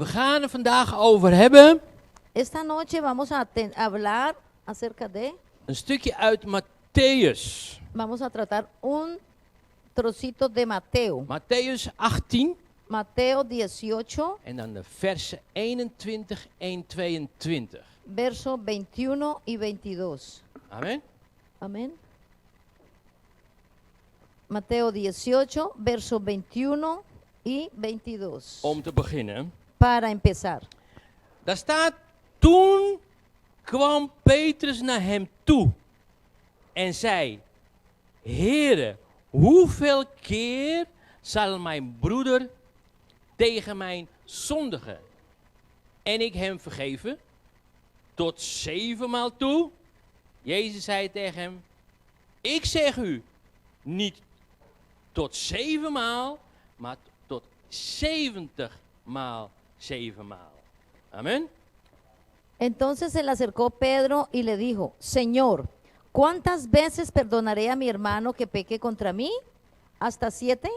gaan het vandaag over hebben. Esta noche vamos a hablar acerca de, Een stukje uit Matthäus. vamos a tratar un trocito de Mateo. Matthäus 18 Mateo 18, en dan de versen 21 en 22. verso 21 y 22. Amen. Amén. Mateo 18, verso 21 y 22. Om te beginnen. Para empezar. Daar staat, toen kwam Petrus naar hem toe en zei, Heere, hoeveel keer zal mijn broeder tegen mij zondigen en ik hem vergeven? Tot 7 maal toe? Jezus zei tegen hem, ik zeg u, niet tot 7 maal, maar tot 70 maal 7 maal. Amen. Entonces se le acercó Pedro y le dijo, Señor, ¿cuántas veces perdonaré a mi hermano que peque contra mí? ¿Hasta 7?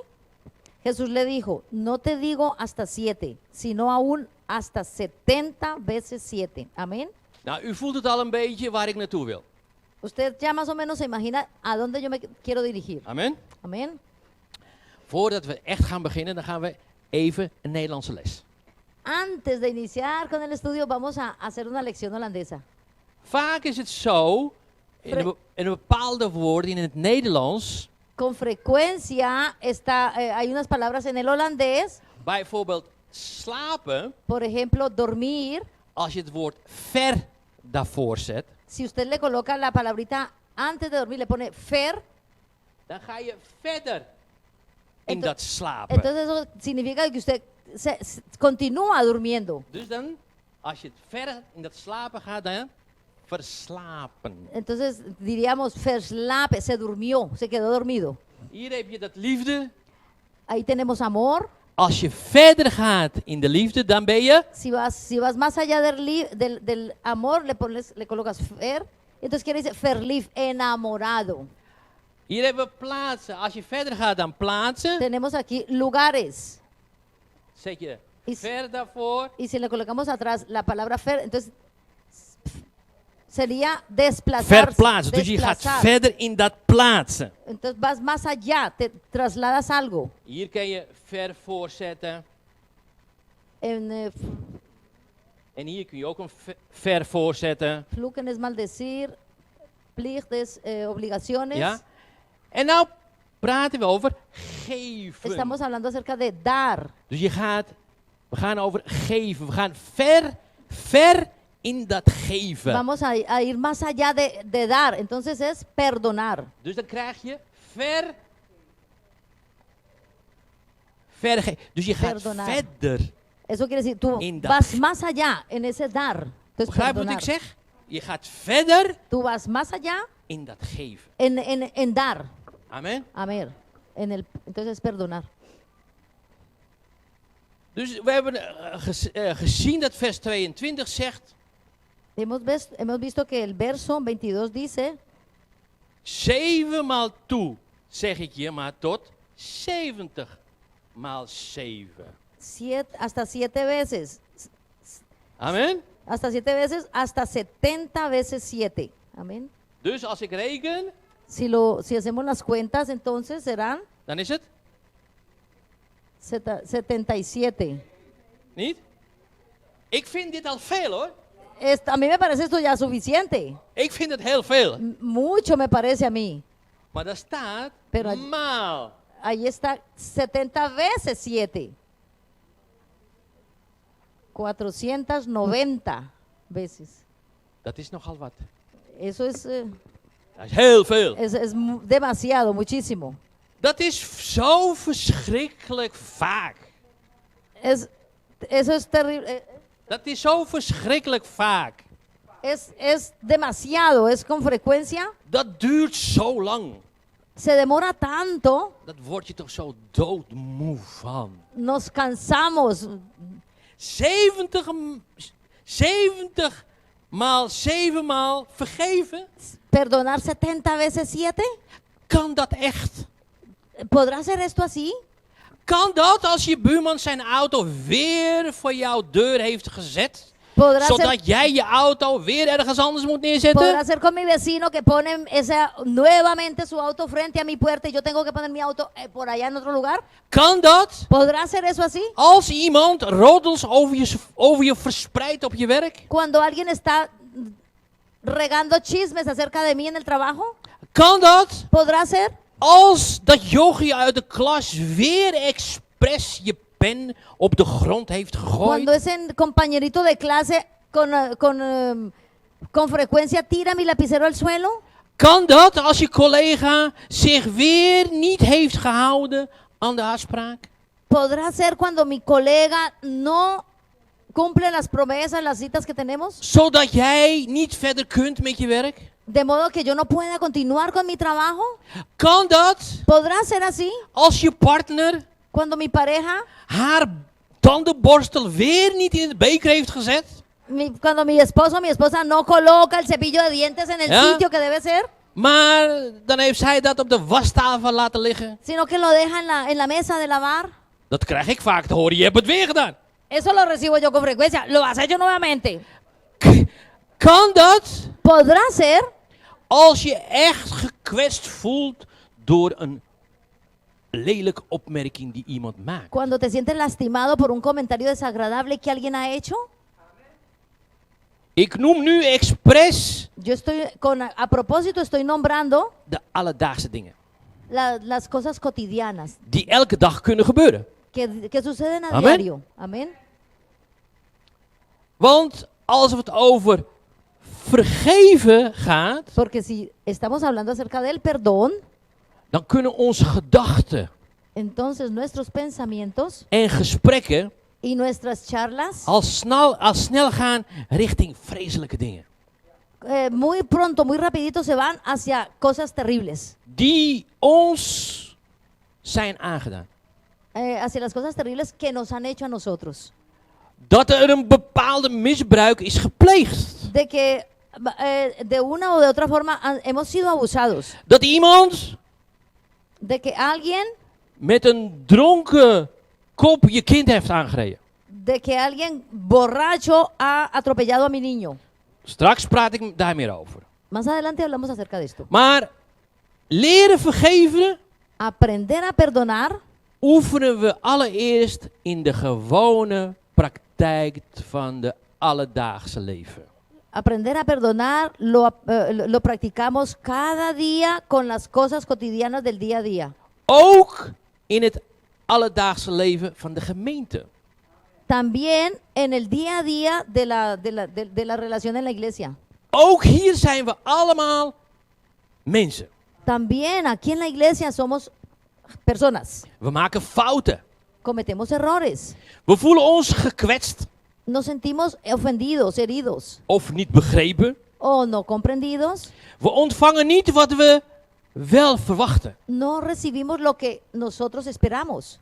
Jesús le dijo, no te digo hasta 7, sino aún hasta 70 veces 7. Amén. Nou, u voelt het al een beetje waar ik naartoe wil. Usted ya más o menos se imagina a dónde yo me quiero dirigir. Amen. Amén. Voordat we echt gaan beginnen, dan gaan we even een Nederlandse les. Antes de iniciar con el estudio, vamos a hacer una lección holandesa. Vaak is het zo, in een bepaalde woorden in het Nederlands, Con frecuencia hay unas palabras en el holandés, bijvoorbeeld slapen, por ejemplo, dormir. als je het woord ver daarvoor zet, Si usted le coloca la palabrita antes de dormir, le pone fer, dan ga je verder in Ento- dat slapen. entonces eso significa que usted continúa durmiendo. Dus dan, als je het verder in dat slapen gaat, dan verslapen. Entonces diríamos verslapen, se durmió, se quedó dormido. Hier heb je dat liefde. Ahí tenemos amor. Als je verder gaat in de liefde, dan ben je Si vas más allá del amor, le colocas fer. Entonces quiere decir verlief, enamorado. Hier hebben we plaatsen. Als je verder gaat dan plaatsen, Tenemos aquí lugares. zet je Y- ver daarvoor. Y si le colocamos atrás la palabra fer, entonces sería desplazarse. Verplaatsen. Dus je gaat desplazar. verder in dat plaatsen. Entonces vas más allá, te trasladas algo. Hier kan je ver voorzetten. En hier kun je ook een ver voorzetten. Fluchen es maldecir, plicht es obligaciones. Ja? En nou praten we over geven. Estamos hablando acerca de dar. Dus we gaan over geven. We gaan ver in dat geven. Vamos a ir más allá de dar. Entonces es perdonar. Dus dan krijg je vergeven. Dus je gaat Perdonar. verder. Eso quiere decir, tú In dat vas más allá en ese dar. Entonces, Begrijp wat ik perdonar. zeg? Je gaat verder Tú vas más allá in dat geven. en dar. Amen. Amén. Entonces perdonar. Dus we hebben gezien dat vers 22 zegt, Hemos visto que el verso 22 dice, 7 maal toe, zeg ik je, maar tot 70 maal 7. hasta 7 veces. Amen. Hasta 7 veces, hasta 70 veces 7. Amén. Dus als ik reken, Si hacemos las cuentas, entonces serán dan is het 77. niet? Ik vind dit al veel hoor. A mí me parece esto ya suficiente. Ik vind het heel veel. Mucho me parece a mí. Maar daar staat Pero- maal. Ahí está 70 veces 7. 490 veces. Dat is nogal wat. Eso es, Dat is heel veel. es demasiado, muchísimo. Dat is zo verschrikkelijk vaak. Eso es terrible. Dat is zo verschrikkelijk vaak. Es demasiado, es con frecuencia. Dat duurt zo lang. Se demora tanto, Dat word je toch zo doodmoe van. nos cansamos. 70 maal 7 maal vergeven? Perdonar 70 veces 7. Kan dat echt? ¿Podrá ser esto así? Kan dat als je buurman zijn auto weer voor jouw deur heeft gezet? Podrá ser, Zodat jij je auto weer ergens anders moet neerzetten? podrá ser con mi vecino que pone nuevamente su auto frente a mi puerta y yo tengo que poner mi auto por allá en otro lugar. Kan dat? ¿Podrá ser eso así? Als iemand roddels over je verspreidt op je werk? Cuando alguien está regando chismes acerca de mí en el trabajo. Kan dat? ¿Podrá ser? Als dat jochie uit de klas weer expres je pen op de grond heeft gegooid? Cuando ese compañerito de clase con frecuencia tira mi lapicero al suelo. Kan dat als je collega zich weer niet heeft gehouden aan de afspraak? ¿Podrá ser cuando mi colega no cumple las promesas, las citas que tenemos? Zodat jij niet verder kunt met je werk? De modo que yo no pueda continuar con mi trabajo. Kan dat ¿Podrá ser así? als je partner Cuando mi pareja, haar tandenborstel weer niet in de beker heeft gezet? cuando mi esposo o mi esposa no coloca el cepillo de dientes en el Ja. sitio que debe ser, Maar dan heeft zij dat op de wastafel laten liggen. sino que lo deja en la mesa de lavar. Dat krijg ik vaak te horen. Je hebt het weer gedaan. Eso lo recibo yo con frecuencia. Lo has hecho nuevamente. Kan dat ¿Podrá ser als je echt gekwetst voelt door een lelijke opmerking die iemand maakt? cuando te sientes lastimado por un comentario desagradable que alguien ha hecho? Ik noem nu expres Yo estoy, a propósito, estoy nombrando de alledaagse dingen. las cosas cotidianas Die elke dag kunnen gebeuren. que suceden a Amén. diario. Amén. Want als het over vergeven gaat, Porque si estamos hablando acerca del perdón, dan kunnen onze gedachten entonces nuestros pensamientos en gesprekken y nuestras charlas al snel gaan richting vreselijke dingen. muy pronto, muy rapidito se van hacia cosas terribles. Die ons zijn aangedaan. Hacia las cosas terribles que nos han hecho a nosotros. Dat er een bepaalde misbruik is gepleegd. De que de una o de otra forma hemos sido abusados. Dat iemand De que alguien, met een dronken kop je kind heeft aangereden. de que alguien borracho ha atropellado a mi niño. Straks praat ik daar meer over. Más adelante hablamos acerca de esto. Maar leren vergeven Aprender a perdonar oefenen we allereerst in de gewone praktijk van de alledaagse leven. Aprender a perdonar lo practicamos cada día con las cosas cotidianas del día a día. Ook in het alledaagse leven van de gemeente. También en el día a día de la relación en la iglesia. Ook hier zijn we allemaal mensen. También aquí en la iglesia somos personas. We maken fouten. Cometemos errores. We voelen ons gekwetst Nos sentimos ofendidos, heridos of niet begrepen. o no comprendidos. We ontvangen niet wat we wel verwachten. No recibimos lo que nosotros esperamos.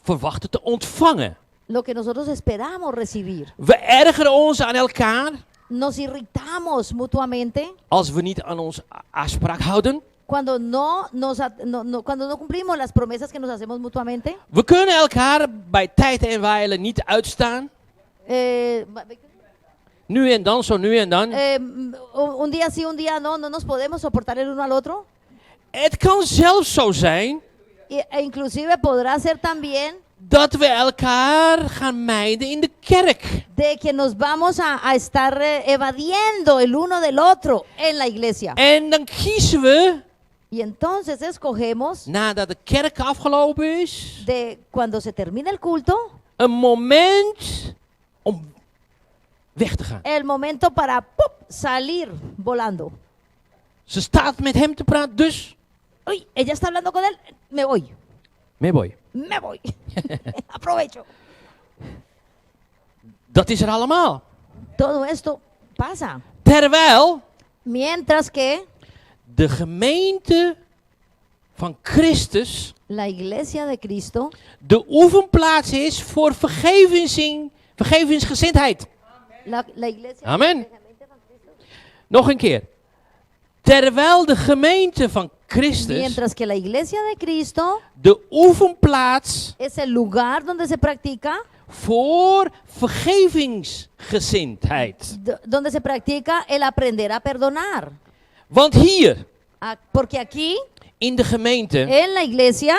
Verwachten te ontvangen. Lo que nosotros esperamos recibir. We ergeren ons aan elkaar Nos irritamos mutuamente als we niet aan onze afspraak houden. cuando cuando no cumplimos las promesas que nos hacemos mutuamente. We kunnen elkaar bij tijd en wijle niet uitstaan. Nu en dan, zo nu en dan. Un día sí, un día no nos podemos soportar el uno al otro. Het kan zelfs zo zijn E inclusive podrá ser también dat we elkaar gaan mijden in de kerk. de que nos vamos a estar evadiendo el uno del otro en la iglesia. En dan kiezen we, Y entonces escogemos nadat de kerk afgelopen is, de cuando se termina el culto, een moment om weg te gaan. el momento para ¡pum!, salir volando. Ze staat met hem te praten, dus Uy, ella está hablando con él, me voy, mee boy. me voy. Aprovecho. Dat is er allemaal. Todo esto pasa. Terwijl Mientras que de gemeente van Christus la iglesia de Cristo de oefenplaats is voor vergevingsgezindheid. la iglesia Amen. Nog een keer. Terwijl de gemeente van Christus Mientras que la iglesia de Cristo de oefenplaats es el lugar donde se practica, voor vergevingsgezindheid. donde se practica el aprender a perdonar. Want hier Porque aquí, in de gemeente en la iglesia,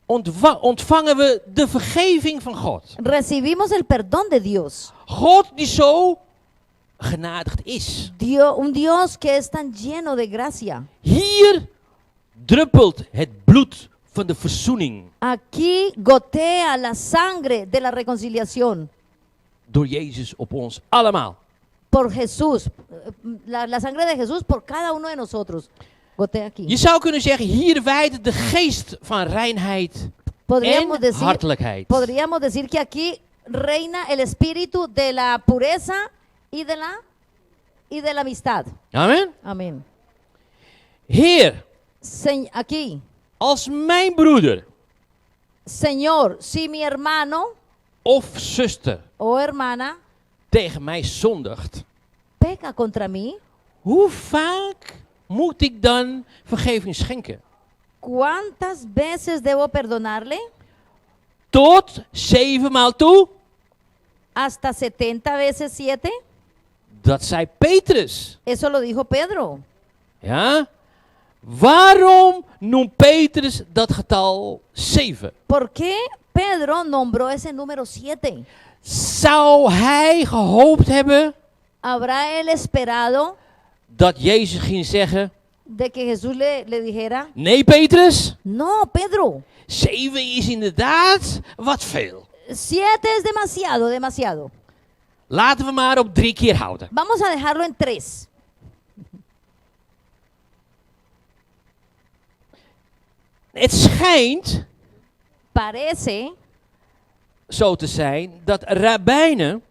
ontvangen we de vergeving van God. recibimos el perdón de Dios. God die zo genadigd is. Un Dios que es tan lleno de gracia. Hier druppelt het bloed van de verzoening Aquí gotea la sangre de la reconciliación door Jezus op ons allemaal. por Jesús. La sangre de Jesús por cada uno de nosotros. Gotea aquí. Je zou kunnen zeggen, hier wijdt de geest van reinheid en hartelijkheid. Podríamos decir que aquí reina el espíritu de la pureza y de la amistad. Amen. Amén. Heer, Aquí, als mijn broeder Señor, si mi hermano of zuster o hermana tegen mij zondigt, peca contra mí, hoe vaak moet ik dan vergeving schenken? ¿cuántas veces debo perdonarle? Tot 7 maal toe? ¿Hasta 70 veces 7? Dat zei Petrus. Eso lo dijo Pedro. Ja? Waarom noemt Petrus dat getal 7? ¿Por qué Pedro nombró ese número 7? Zou hij gehoopt hebben ¿Habrá él esperado dat Jezus ging zeggen, de que Jesús le dijera, nee Petrus, no, Pedro, 7 is inderdaad wat veel. 7 es demasiado, demasiado. Laten we maar op 3 keer houden. Vamos a dejarlo en 3. Het schijnt Parece zo te zijn dat rabbijnen,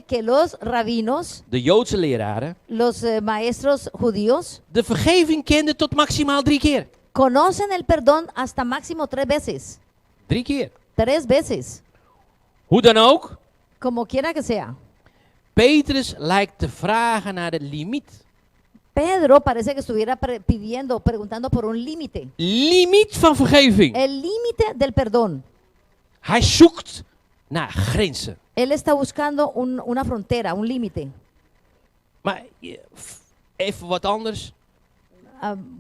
que los rabinos, de Joodse leraren, los maestros judíos, de vergeving kenden tot maximaal 3 keer. conocen el perdón hasta máximo 3 veces. 3 keer. 3 veces, Hoe dan ook, como quiera que sea. Petrus lijkt te vragen naar de limiet. Pedro parece que estuviera preguntando por un límite. Limiet van vergeving. El límite del perdón. Hij zoekt naar grenzen. Él está buscando una frontera, un límite. Maar even wat anders.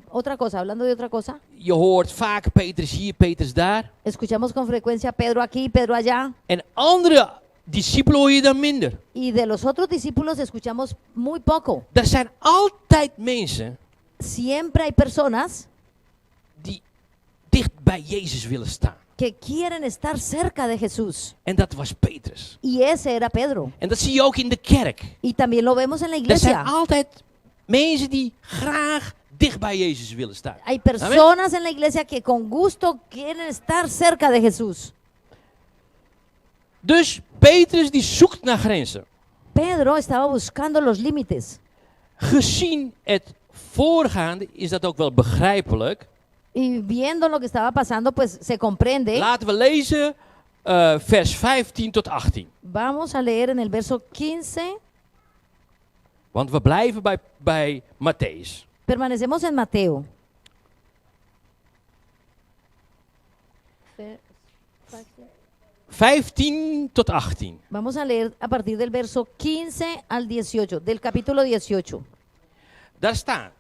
Otra cosa, hablando de otra cosa. Je hoort vaak Petrus hier, Petrus daar. Escuchamos con frecuencia Pedro aquí, Pedro allá. En andere discipelen hoor je dan minder. Y de los otros discípulos escuchamos muy poco. Er zijn altijd mensen Siempre hay personas die dicht bij Jezus willen staan. que quieren estar cerca de Jesús. En dat was Petrus. Y ese era Pedro. En dat zie je ook in de kerk. Y también lo vemos en la Er zijn iglesia. altijd mensen die graag dicht bij Jezus willen staan. Hay personas en la iglesia que con gusto quieren estar cerca de Jesús. Dus Petrus die zoekt naar grenzen. Pedro estaba buscando los límites. Gezien het voorgaande is dat ook wel begrijpelijk. Y viendo lo que estaba pasando, pues se comprende. Laten we lezen vers 15 tot 18. Vamos a leer en el verso 15. Want we blijven bij Matthäus. Permanecemos en Mateo. 15 tot 18. Vamos a leer a partir del verso 15 al 18, del capítulo 18. Daar staat.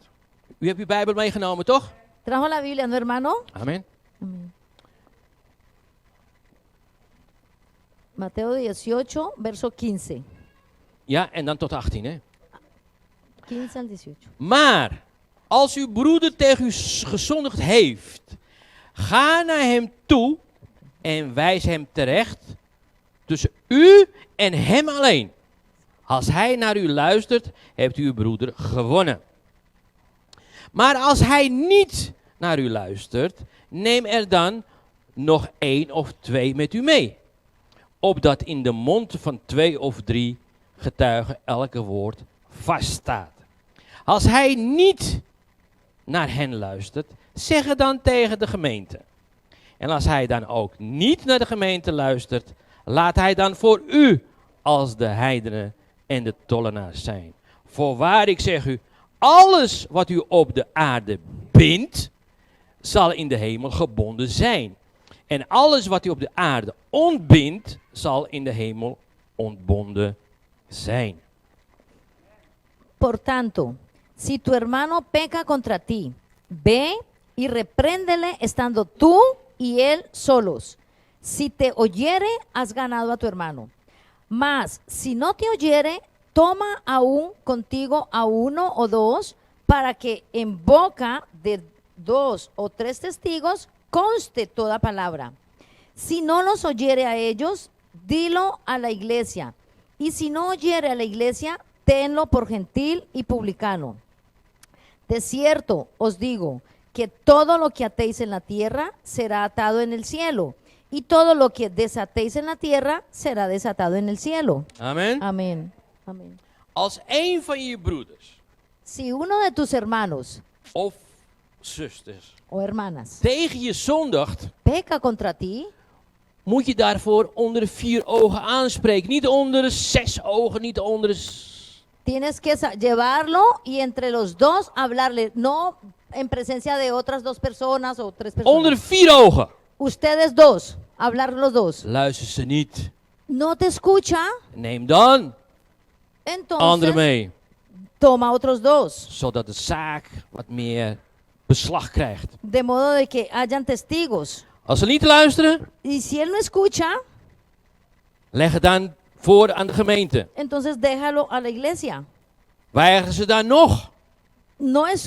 U hebt uw Bijbel meegenomen, toch? ¿Trajo la Biblia, no, hermano? Amen. Mateo 18, verso 15. Ja, en dan tot 18, hè. 15 al 18. Maar, als uw broeder tegen u gezondigd heeft, ga naar hem toe en wijs hem terecht tussen u en hem alleen. Als hij naar u luistert, hebt u uw broeder gewonnen. Maar als hij niet naar u luistert, neem er dan nog 1 of 2 met u mee. Opdat in de mond van 2 of 3 getuigen elke woord vaststaat. Als hij niet naar hen luistert, zeg het dan tegen de gemeente. En als hij dan ook niet naar de gemeente luistert, laat hij dan voor u als de heidenen en de tollenaars zijn. Voorwaar, ik zeg u, alles wat u op de aarde bindt, zal in de hemel gebonden zijn. En alles wat u op de aarde ontbindt, zal in de hemel ontbonden zijn. Por tanto, si tu hermano peca contra ti, ve y repréndele estando tú y él solos. Si te oyere, has ganado a tu hermano. Mas si no te oyere, toma aún contigo a uno o dos, para que en boca de 2 o 3 testigos conste toda palabra. Si no los oyere a ellos, dilo a la iglesia. Y si no oyere a la iglesia, tenlo por gentil y publicano. De cierto os digo que todo lo que atéis en la tierra será atado en el cielo, y todo lo que desatéis en la tierra será desatado en el cielo. Amen. Amén. Amén. Als een van je broeders Si uno de tus hermanos of zusters o hermanas tegen je zondigt, peca contra ti, moet je daarvoor onder de 4 ogen aanspreken. Niet onder de 6 ogen, niet onder de... tienes que llevarlo y entre los dos hablarle, no en presencia de otras 2 personas o 3 personas. Onder de 4 ogen. Ustedes 2, hablar los 2. Luister ze niet. No te escucha, Neem dan anderen entonces mee. toma otros 2. Zodat de zaak wat meer beslag krijgt. De modo de que hayan testigos. Als ze niet luisteren, Y si él no escucha, leg het dan voor aan de gemeente. entonces déjalo a la iglesia. Weigeren ze dan nog?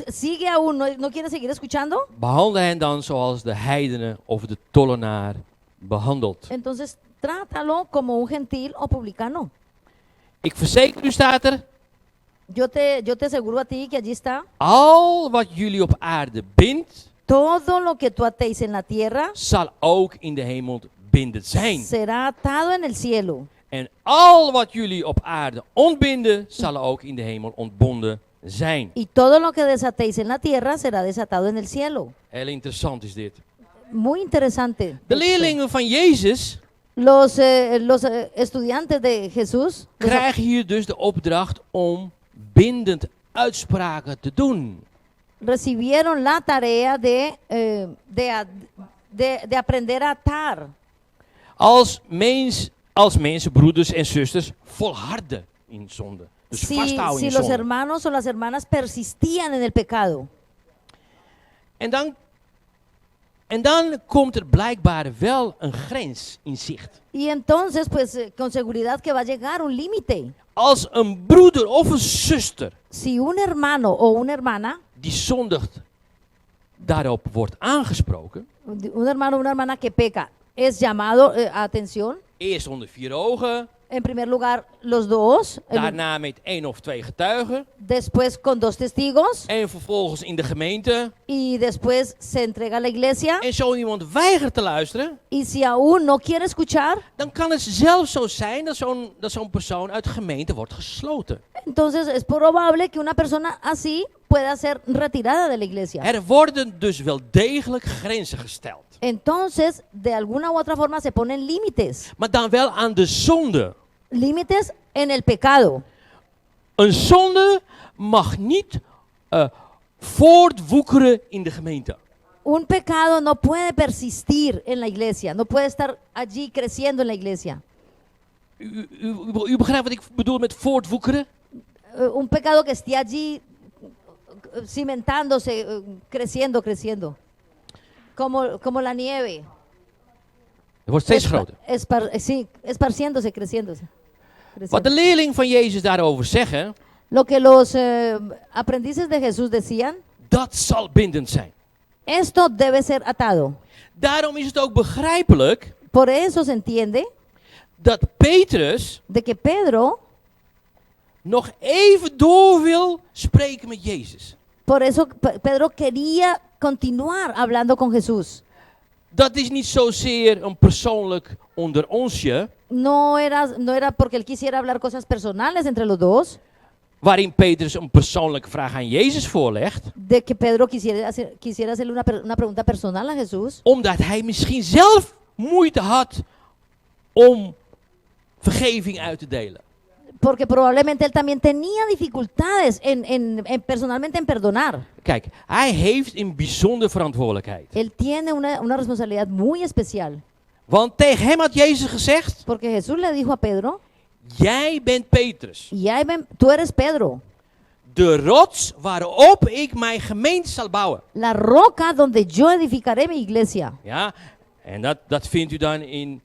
Sigue aún, no quiere seguir escuchando, Behandel hen dan zoals de heidenen of de tollenaar behandelt. entonces trátalo como un gentil o publicano. Ik verzeker u, staat er, Yo te aseguro a ti que allí está, al wat jullie op aarde bindt, todo lo que tú atéis en la tierra zal ook in de hemel bindend zijn. será atado en el cielo. En al wat jullie op aarde ontbinden, zal ook in de hemel ontbonden zijn. Y todo lo que desatéis en la tierra será desatado en el cielo. Heel interessant is dit. Muy interesante. De leerlingen van Jezus Los estudiantes de Jesús krijgen hier dus de opdracht om bindend uitspraken te doen. recibieron la tarea de aprender a atar. Als mensen, broeders en zusters, volharden in zonde. Dus vasthouden Si in los zonde. hermanos o las hermanas persistían en el pecado. En dan komt er blijkbaar wel een grens in zicht. Y entonces, pues con seguridad que va a llegar un límite. Als een broeder of een zuster Si un hermano o una hermana, die zondigt, daarop wordt aangesproken, un hermano o una hermana que peca, es llamado a atención. eerst onder 4 ogen, En primer lugar, los 2. daarna met 1 of 2 getuigen, Después con 2 testigos. en vervolgens in de gemeente. Y después se entrega a la iglesia. En zo iemand weigert te luisteren, Y si aún no quiere escuchar, dan kan het zelfs zo zijn dat zo'n persoon uit de gemeente wordt gesloten. entonces es probable que una persona así pueda ser retirada de la iglesia. Er worden dus wel degelijk grenzen gesteld. Entonces, de alguna u otra forma se ponen límites. Maar dan wel aan de zonde. Límites en el pecado. Een zonde mag niet voortwoekeren in de gemeente. Un pecado no puede persistir en la iglesia, no puede estar allí creciendo en la iglesia. U begrijpt wat ik bedoel met voortwoekeren? Un pecado que esté allí cimentándose, creciendo. Como la nieve. Het wordt steeds groter. Sí, esparciéndose, creciéndose. Wat de leerlingen van Jezus daarover zeggen, Lo que los aprendices de Jesús decían, dat zal bindend zijn. esto debe ser atado. Daarom is het ook begrijpelijk Por eso se entiende dat Petrus de que Pedro, nog even door wil spreken met Jezus. por eso Pedro quería continuar hablando con Jesús. Dat is niet zozeer een persoonlijk onder onsje, No era porque él quisiera hablar cosas personales entre los 2, waarin Petrus een persoonlijke vraag aan Jezus voorlegt, de que Pedro quisiera hacerle una pregunta personal a Jesús, omdat hij misschien zelf moeite had om vergeving uit te delen. porque probablemente él también tenía dificultades personalmente en perdonar. Kijk, hij heeft een bijzondere verantwoordelijkheid. Él tiene una responsabilidad muy especial, Want tegen hem had Jezus gezegd, porque Jesús le dijo a Pedro, jij bent Petrus, tú eres Pedro, de rots waarop ik mijn gemeente zal bouwen. la roca donde yo edificaré mi iglesia. Ja, en dat vindt u dan in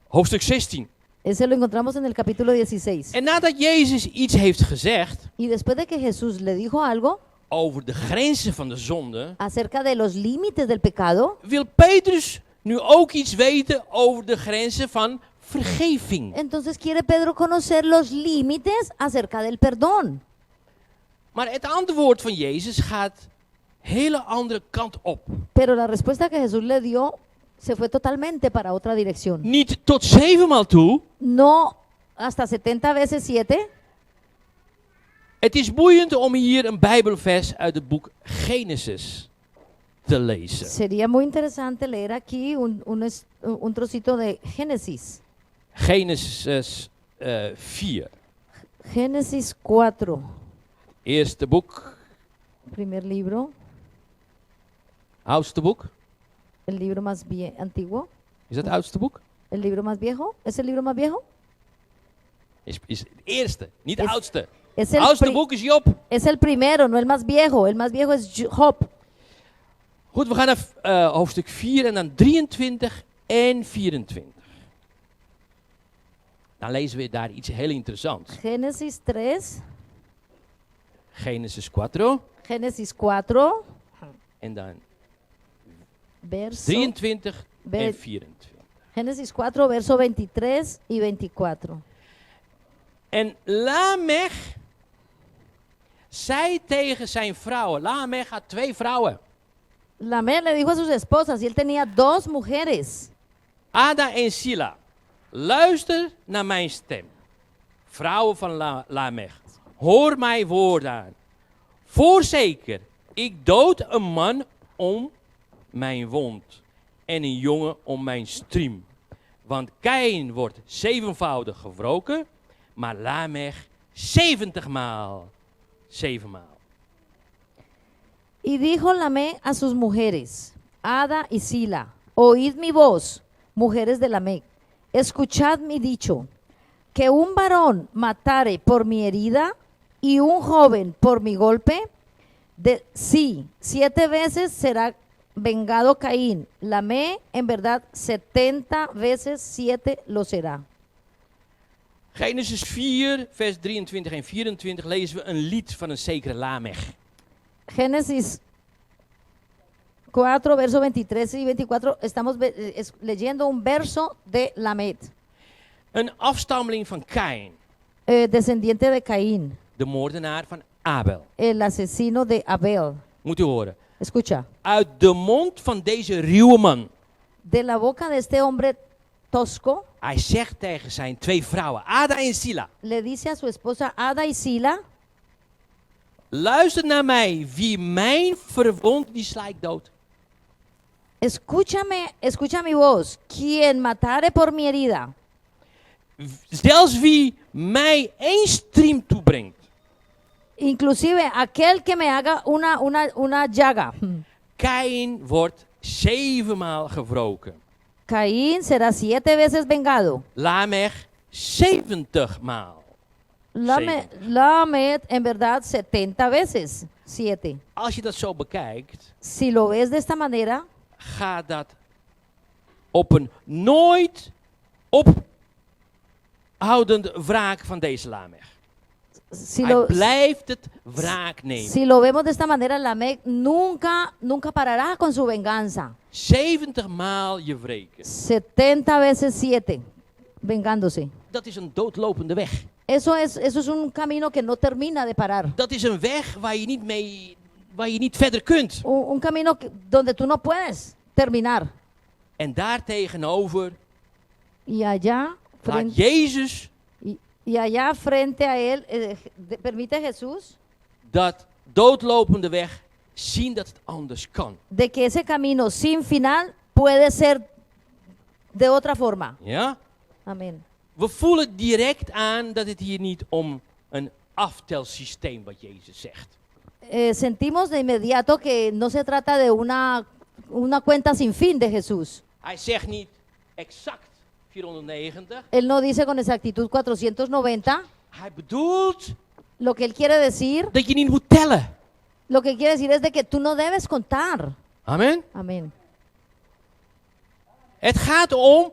hoofdstuk 16. Ese lo encontramos en el capítulo 16. En nadat Jezus iets heeft gezegd Y después de que Jesús le dijo algo over de grenzen van de zonde, acerca de los límites del pecado, wil Petrus nu ook iets weten over de grenzen van vergeving. entonces quiere Pedro conocer los límites acerca del perdón. Maar het antwoord van Jezus gaat hele andere kant op. Pero la respuesta que Jesús le dio se fue totalmente para otra dirección. Niet tot 7 maal toe. No hasta 70 veces 7. Het is boeiend om hier een Bijbelvers uit het boek Genesis te lezen. Sería muy interesante leer aquí un trocito de Génesis. Genesis 4. Génesis 4, Eerste boek, primer libro, oudste boek. el libro más antiguo, Is dat het oudste boek? el libro más viejo. ¿Es el libro más viejo? Is het eerste, niet de Is- oudste. Es Het el, oudste pri- boek is Job. es el primero, no el más viejo. El más viejo es Job. Goed, we gaan naar hoofdstuk 4 en dan 23 en 24. Dan lezen we daar iets heel interessants. Génesis 3, Genesis 4 Génesis 4, en dan verso, 23 Ve- en 24. Génesis 4, verso 23 y 24. En Lamech zei tegen zijn vrouwen. Lamech had 2 vrouwen. Lamé le dijo a sus esposas, y él tenía 2 mujeres. Ada en Sila. Luister naar mijn stem. Vrouwen van Lamech. Hoor mijn woord aan. Voorzeker, ik dood een man om mijn wond. En een jongen om mijn striem. Want Kaïn wordt 7voudig gewroken. Maar Lamech 70 maal. 7 maal. Y dijo Lamé a sus mujeres, Ada y Sila, oíd mi voz, mujeres de Lamec, escuchad mi dicho, que un varón matare por mi herida y un joven por mi golpe, sí, 7 veces será vengado Caín. Lamé, en verdad, 70 veces 7 lo será. Genesis 4, vers 23 en 24 lezen we een lied van een zekere Lamech. Génesis 4, versos 23 y 24, estamos leyendo un verso de Lamed, Een afstammeling van Kaïn, descendiente de Caín, de moordenaar van Abel. el asesino de Abel. Moet u horen. Escucha, Uit de mond van deze ruwe man. de la boca de este hombre tosco, Hij zegt tegen zijn 2 vrouwen, Ada en Sila. le dice a su esposa Ada y Sila, Luister naar mij, wie mijn verwond, die sla ik dood. escucha mi voz, quien matare por mi herida, Zelfs wie mij 1 striem toebrengt. inclusive aquel que me haga una llaga. Kaïn wordt 7 maal gewroken. Caín será 7 veces vengado. Lamech 70 maal. Lamed, en verdad, 70 veces 7. Als je dat zo bekijkt, Si lo ves de esta manera, gaat dat op een nooit ophoudend wraak van deze Lamech. si Hij lo, blijft het wraak nemen. si lo vemos de esta manera, Lamec nunca parará con su venganza. 70 maal je wreken. 70 veces 7, vengándose. Dat is een doodlopende weg. Eso es un camino que no termina de parar. Dat is een weg waar je niet verder kunt. Un camino donde tú no puedes terminar. En daartegenover Y allá, laat Jezus y allá frente a él, permite Jesús dat doodlopende weg zien dat het anders kan. de que ese camino sin final puede ser de otra forma. Ja? Amén. We voelen direct aan dat het hier niet om een aftelsysteem wat Jezus zegt. Sentimos de inmediato que no se trata de una cuenta sin fin de Jesús. Hij zegt niet exact 490. Él no dice con exactitud 490. Hij bedoelt Lo que él quiere decir, dat je niet moet tellen. lo que quiere decir es de que tú no debes contar. Amen. Amén. Het gaat om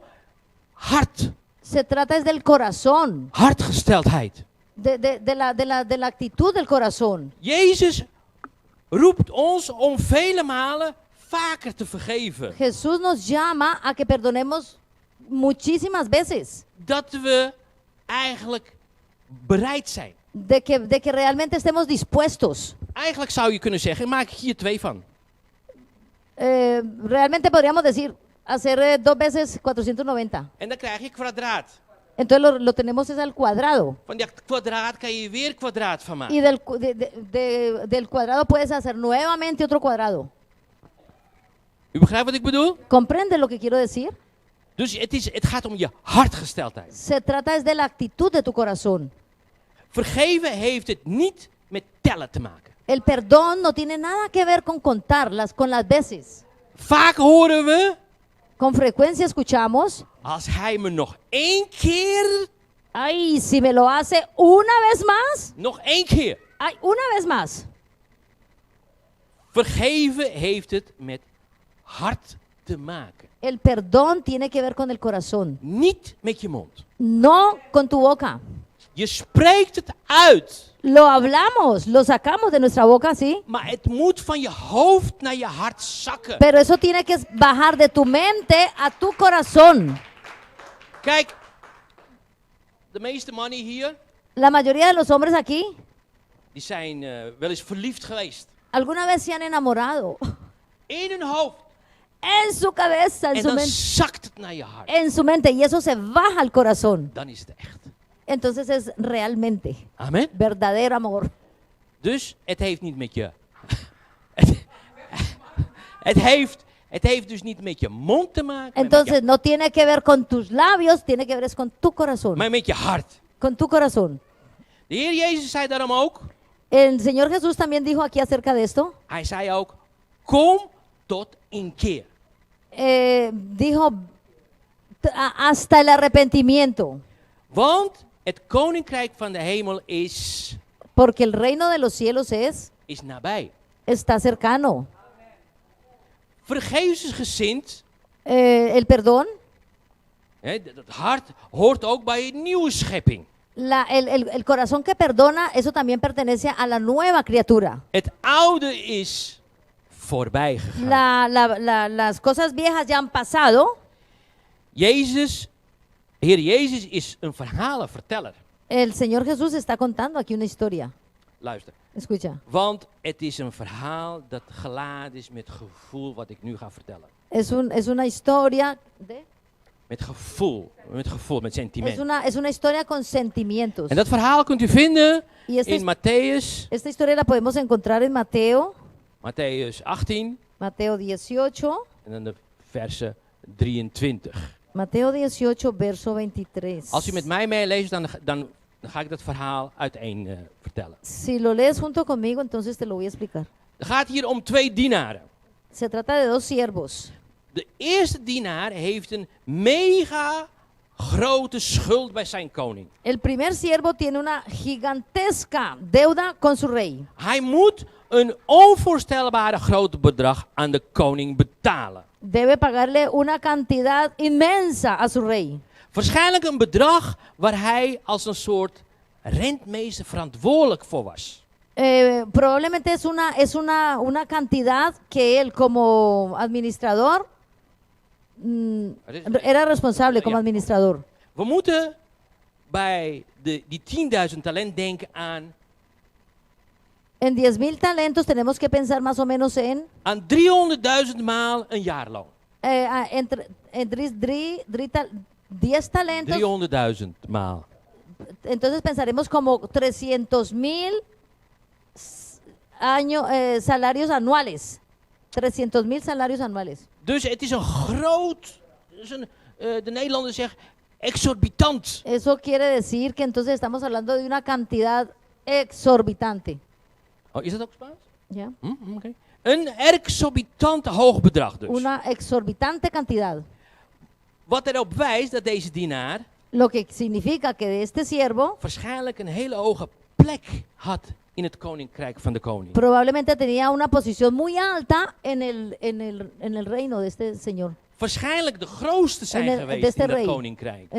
hart, Se trata es del corazón, hartgesteldheid. de la actitud del corazón. Jezus roept ons om vele malen vaker te vergeven. Jesús nos llama a que perdonemos muchísimas veces, Dat we eigenlijk bereid zijn. de que realmente estemos dispuestos. Eigenlijk zou je kunnen zeggen, maak ik hier 2 van. Realmente podríamos decir, hacer 2 veces 490. En dan krijg je kwadraat. Entonces lo tenemos es al cuadrado. Van dat kwadraat kan je weer kwadraat van maken. Y del cuadrado puedes hacer nuevamente otro cuadrado. U begrijpt wat ik bedoel? ¿Comprende lo que quiero decir? Dus het gaat om je hartgesteldheid. Se trata es de la actitud de tu corazón. Vergeven heeft het niet met tellen te maken. El perdón no tiene nada que ver con contarlas, con las veces. Vaak horen we, Con frecuencia escuchamos, als hij me nog 1 keer, ay, si me lo hace una vez más, nog 1 keer. ay, una vez más. Vergeven heeft het met hart te maken. El perdón tiene que ver con el corazón, Niet met je mond. no con tu boca. Je spreekt het uit. Lo hablamos, lo sacamos de nuestra boca, sí, Maar het moet van je hoofd naar je hart zakken. pero eso tiene que bajar de tu mente a tu corazón. Kijk, de meeste mannen hier, La mayoría de los hombres aquí die zijn wel eens verliefd geweest. alguna vez se han enamorado In hun hoofd. en su cabeza, En dan zakt het naar je hart. en su mente, y eso se baja al corazón. Dan is het echt. Entonces es realmente Amen. verdadero amor. Dus het heeft niet met je... het heeft dus niet met je mond te maken, Entonces no tiene que ver con tus labios, tiene que ver es con tu corazón. maar met je hart. Con tu corazón. De Heer Jezus zei daarom ook, El Señor Jesús también dijo aquí acerca de esto. hij zei ook, kom tot inkeer. Dijo hasta el arrepentimiento. Want het koninkrijk van de hemel is Porque el reino de los cielos nabij. está cercano. Vergevensgezind, El perdón, het hart hoort ook bij een nieuwe schepping. el corazón que perdona, eso también pertenece a la nueva criatura. Het oude is voorbij gegaan. Las cosas viejas ya han pasado. Heer Jezus is een verhalenverteller. El Señor Jesús está contando aquí una historia. Luister. Escucha. Want het is een verhaal dat geladen is met gevoel wat ik nu ga vertellen. Es una historia Met gevoel, met sentiment. es una historia con sentimientos. En dat verhaal kunt u vinden Y in Matthäus, esta historia la podemos encontrar en Matthäus 18 Mateo 18, en dan de verse 23. Mateo 18, verso 23. Als u met mij meeleest, dan ga ik dat verhaal uiteen vertellen. Si lo lees junto conmigo, entonces te lo voy a explicar. Het gaat hier om 2 dienaren. Se trata de 2 siervos. De eerste dienaar heeft een mega grote schuld bij zijn koning. El primer siervo tiene una gigantesca deuda con su rey. Hij moet een onvoorstelbare grote bedrag aan de koning betalen. Debe pagarle una cantidad inmensa a su rey. Waarschijnlijk een bedrag waar hij als een soort rentmeester verantwoordelijk voor was. Probablemente es una cantidad que él como administrador era responsable como administrador. We moeten bij die 10.000 talent denken aan En 10,000 talentos tenemos que pensar más o menos aan 300.000 maal een jaarloon. entre 10 talentos. 300.000 maal. Entonces pensaremos como 300,000 salarios anuales. 300,000 salarios anuales. Dus het is een groot... de Nederlanders zeggen, exorbitant. Eso quiere decir que entonces estamos hablando de una cantidad exorbitante. Oh, is dat ook Spaans? ¿Ya? Oké. Een exorbitant hoog bedrag dus. Una exorbitante cantidad. Wat erop wijst dat deze dienaar Lo que significa que de este siervo waarschijnlijk een hele hoge plek had in het koninkrijk van de koning. probablemente tenía una posición muy alta en el reino de este señor, Waarschijnlijk de grootste zijn En de geweest este in dat rey. koninkrijk.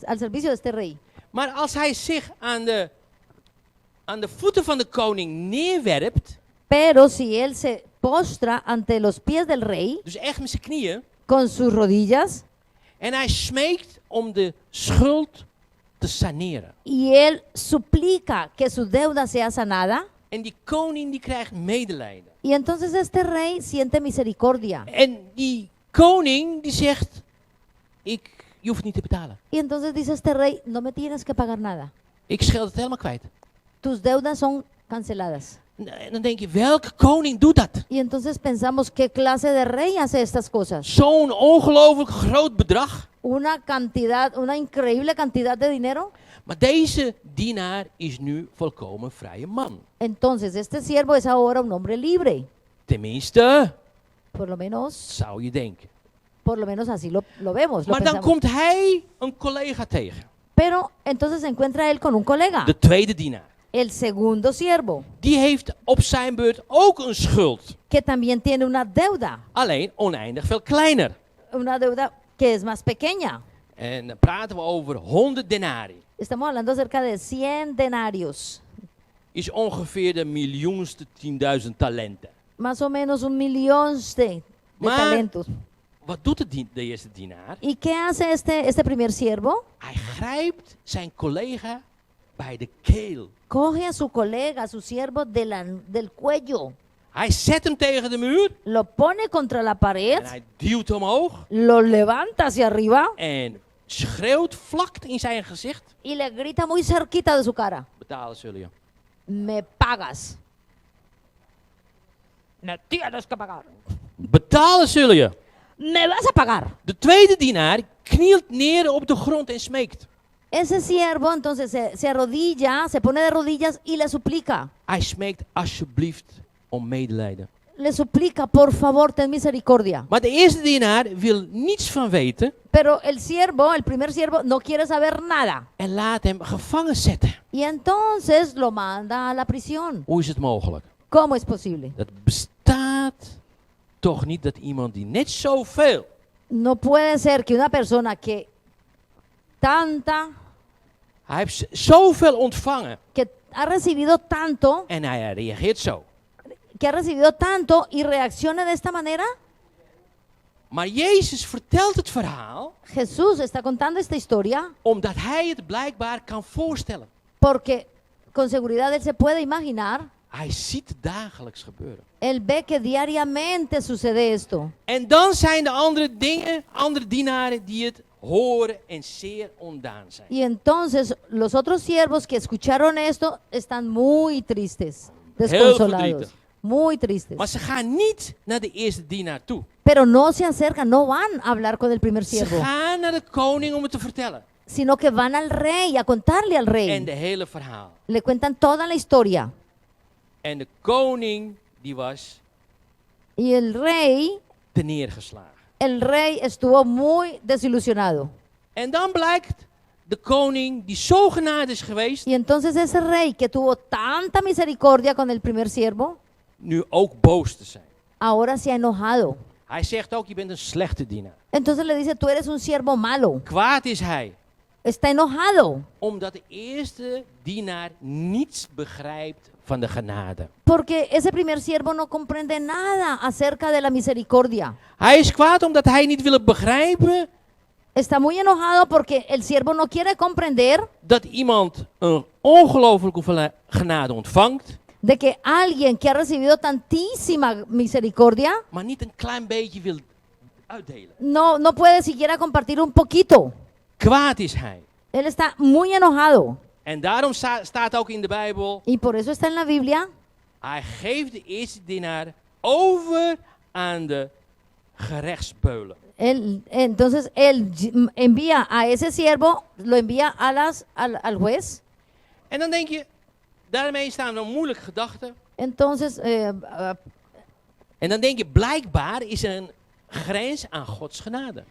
al servicio de este rey. Maar als hij zich aan de voeten van de koning neerwerpt, Pero si él se postra ante los pies del rey dus echt met zijn knieën, con sus rodillas en hij smeekt om de schuld te saneren. y él suplica que su deuda sea sanada, En die koning die krijgt medelijden. y entonces este rey siente misericordia. En die koning die zegt, je hoeft het niet te betalen. Y entonces dice este rey, no me tienes que pagar nada. Ik scheld het helemaal kwijt. Tus deudas son canceladas. En dan denk je, welke koning doet dat? Y entonces pensamos, ¿qué clase de rey hace estas cosas? Zo'n ongelooflijk groot bedrag. Una cantidad, una increíble cantidad de dinero. Maar deze dienaar is nu volkomen vrije man. Entonces este siervo es ahora un hombre libre. Tenminste, Por lo zou je denken. así lo vemos. Lo Maar dan pensamos. komt hij een collega tegen. Pero entonces se encuentra él con un colega, De tweede dienaar. el segundo siervo, Die heeft op zijn beurt ook een schuld. que también tiene una deuda. Alleen oneindig veel kleiner. Una deuda que es más pequeña. En dan praten we over 100 denari. Estamos hablando acerca de 100 denarios. Is ongeveer de miljoenste 10.000 talenten. Más o menos 1.000.000 de Maar- talentos. Wat doet de eerste dienaar? ¿Y qué hace este primer siervo? Hij grijpt zijn collega bij de keel. Coge a su colega, a su siervo del cuello, Hij zet hem tegen de muur lo pone contra la pared, en hij duwt omhoog lo levanta hacia arriba en schreeuwt vlak in zijn gezicht. y le grita muy cerquita de su cara, Betalen zullen je. me pagas. Me tienes que pagar. Betalen zullen je. Me vas a pagar. De tweede dienaar knielt neer op de grond en smeekt. Ese siervo entonces se arrodilla, se pone de rodillas y le suplica. Hij smeekt alsjeblieft om medelijden. Le suplica, por favor, ten misericordia. Maar de eerste dienaar wil niets van weten Pero el siervo, el primer siervo, no quiere saber nada. en laat hem gevangen zetten. Y entonces lo manda a la prisión. Hoe is het mogelijk? ¿Cómo es posible? Dat bestaat toch niet dat iemand die net zoveel No puede ser que una persona que hij heeft zoveel ontvangen que ha recibido tanto, en hij reageert zo. y reacciona de esta manera. Maar Jezus vertelt het verhaal Jesús está contando esta historia omdat hij het blijkbaar kan voorstellen. porque con seguridad él se puede imaginar, Hij ziet het dagelijks gebeuren. él ve que diariamente sucede esto. En dan zijn de andere dienaren die het horen en zeer ontdaan zijn. Y entonces los otros siervos que escucharon esto están muy tristes, desconsolados, verdrietig. muy tristes. Maar ze gaan niet naar de eerste dienaar toe. Pero no se acercan, no van a hablar con el primer Ze siervo, gaan naar de koning om het te vertellen. sino que van al rey a contarle al En rey. de hele verhaal. Le cuentan toda la historia. En de koning die was Y neergeslagen. el rey estuvo muy desilusionado. En dan blijkt de koning die zo genadig is geweest, Y entonces ese rey que tuvo tanta misericordia con el primer siervo, nu ook boos te zijn. ahora se ha enojado. Hij zegt ook, je bent een slechte dienaar. Entonces le dice, tú eres un siervo malo. Kwaad is hij, Está enojado omdat de eerste dienaar niets begrijpt van de genade. porque ese primer siervo no comprende nada acerca de la misericordia. Hij is kwaad omdat hij niet wil begrijpen Está muy enojado porque el siervo no quiere comprender dat iemand een ongelooflijke hoeveelheid genade ontvangt, de que alguien que ha recibido tantísima misericordia maar niet een klein beetje wil uitdelen. no puede siquiera compartir un poquito. Kwaad is hij. Él está muy enojado. En daarom staat ook in de Bijbel, Y por eso está en la Biblia, hij geeft de eerste dienaar over aan de gerechtsbeulen. Entonces él envía a ese siervo, lo envía al juez. En dan denk je, daarmee staan er moeilijke gedachten. Entonces, En dan denk je, blijkbaar is er een grens aan Gods genade.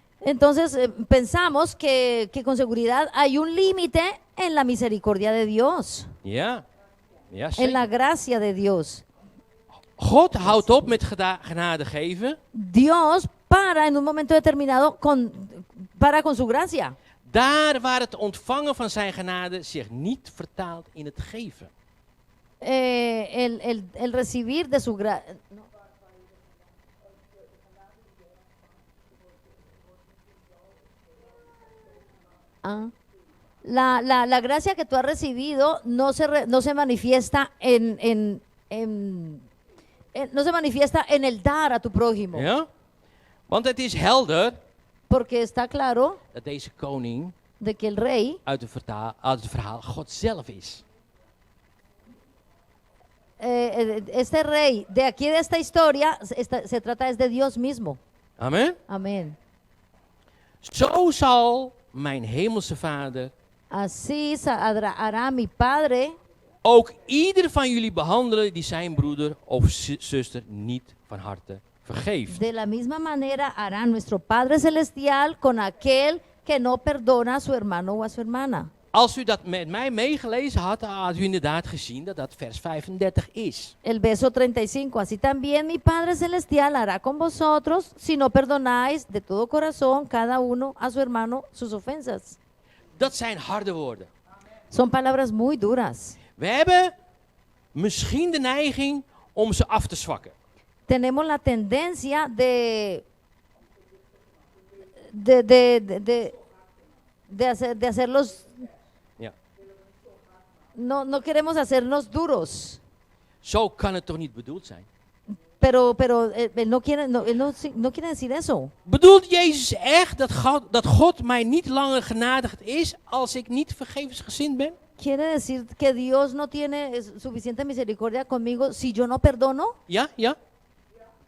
pensamos que con seguridad hay un límite en la misericordia de Dios, Ja, ja en la zeker. gracia de Dios. God houdt op met genade geven. Dios para en un momento determinado para con su gracia. Daar waar het ontvangen van zijn genade zich niet vertaalt in het geven. El recibir de su gracia. La gracia que tú has recibido no se manifiesta no se manifiesta en el dar a tu prójimo. Ja? Want het is helder Porque está claro dat deze koning de que el rey, uit het verhaal God zelf is. este rey de aquí de esta historia, se trata es de Dios mismo. Amen. Amén. Zo zal mijn hemelse Vader Así hará mi Padre ook ieder van jullie behandelen die zijn broeder of zuster niet van harte vergeeft. de la misma manera hará nuestro Padre Celestial con aquel que no perdona a su hermano o a su hermana. Als u dat met mij meegelezen had, had u inderdaad gezien dat dat vers 35 is. El verso 35, así también mi Padre Celestial hará con vosotros si no perdonáis de todo corazón cada uno a su hermano sus ofensas. Dat zijn harde woorden. Son palabras muy duras. We hebben misschien de neiging om ze af te zwakken. Tenemos la tendencia de hacerlos, Ja. no queremos hacernos duros, Zo kan het toch niet bedoeld zijn? pero él no quiere decir eso. Bedoelt Jezus echt dat God mij niet langer genadigd is als ik niet vergevensgezind ben? Quiere decir que Dios no tiene suficiente misericordia conmigo si yo no perdono. Ja, ja.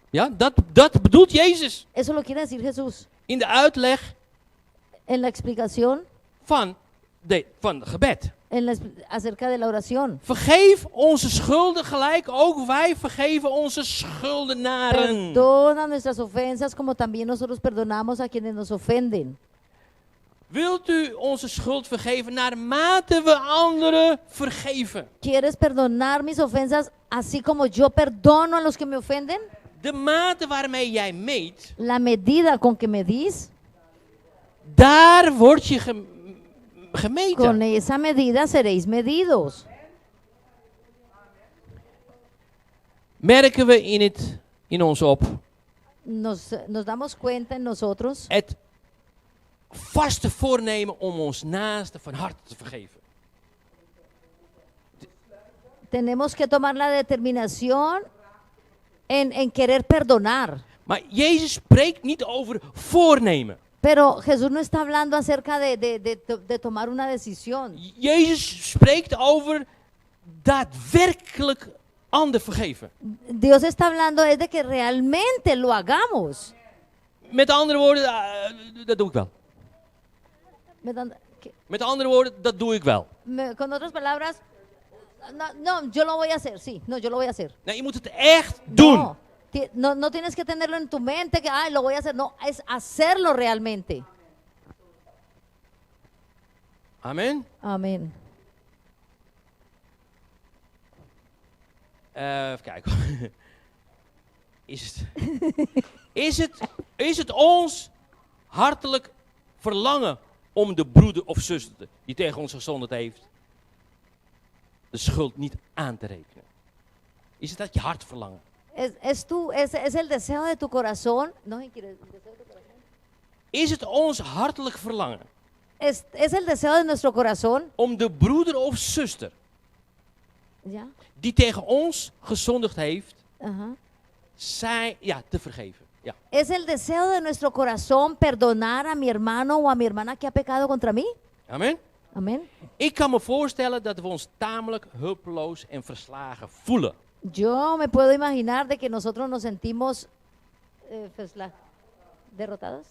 Ja, dat bedoelt Jezus Eso lo quiere decir Jesús in de uitleg en la explicación van het gebed. acerca de la oración. Vergeef onze schulden gelijk ook wij vergeven onze schuldenaren. Perdona nuestras ofensas como también nosotros perdonamos a quienes nos ofenden. Wilt u onze schuld vergeven naarmate we anderen vergeven? ¿Quieres perdonar mis ofensas así como yo perdono a los que me ofenden? De mate waarmee jij meet, La medida con que medís, daar word je gemeten. con esa medida seréis medidos. Merken we in ons op Nos damos cuenta en nosotros het vaste voornemen om ons naaste van harte te vergeven. tenemos que tomar la determinación en querer perdonar. Maar Jezus spreekt niet over voornemen. Pero Jesús no está hablando acerca de tomar una decisión. Jezus spreekt over daadwerkelijk ander vergeven. Dios está hablando es de que realmente lo hagamos. Met andere woorden, dat doe ik wel. Met andere woorden, dat doe ik wel. Con otras palabras, no, yo lo voy a hacer, sí, no, yo lo voy a hacer. Nou, je moet het echt doen. No tienes que tenerlo en tu mente que, ay, lo voy a hacer. No, es hacerlo realmente. Amen. Amén. Even kijken. Is het ons hartelijk verlangen om de broeder of zuster die tegen ons gezondigd heeft, de schuld niet aan te rekenen? Is het dat je hart verlangen? Es el deseo de tu corazón. No, Is het ons hartelijk verlangen es el deseo de nuestro corazón. om de broeder of zuster ¿Ya? die tegen ons gezondigd heeft, Ajá. te vergeven? Ja. Es el deseo de nuestro corazón perdonar a mi hermano o a mi hermana que ha pecado contra mí. Amen. Amén. Ik kan me voorstellen dat we ons tamelijk hulpeloos en verslagen voelen. Yo me puedo imaginar de que nosotros nos sentimos derrotados.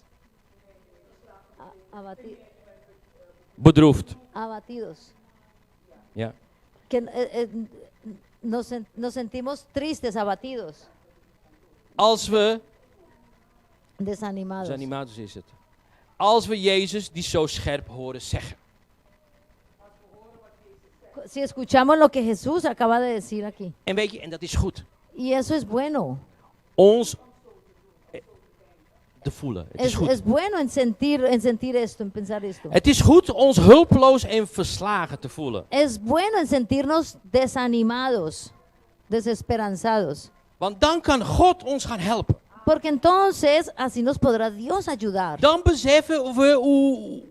Bedroefd. Abatidos. Ja. Que nos sentimos tristes, abatidos, Als we, desanimados. desanimados is het. Als we Jezus die zo scherp horen zeggen. Si escuchamos lo que Jesús acaba de decir aquí, En weet je, en dat is goed. y eso es bueno. Ons te voelen. Het is goed. Es bueno en sentir esto, en pensar esto. Het is goed ons hulpeloos en verslagen te voelen. Es bueno en sentirnos desanimados, desesperanzados. Want dan kan God ons gaan helpen. Porque entonces así nos podrá Dios ayudar. Dan beseffen we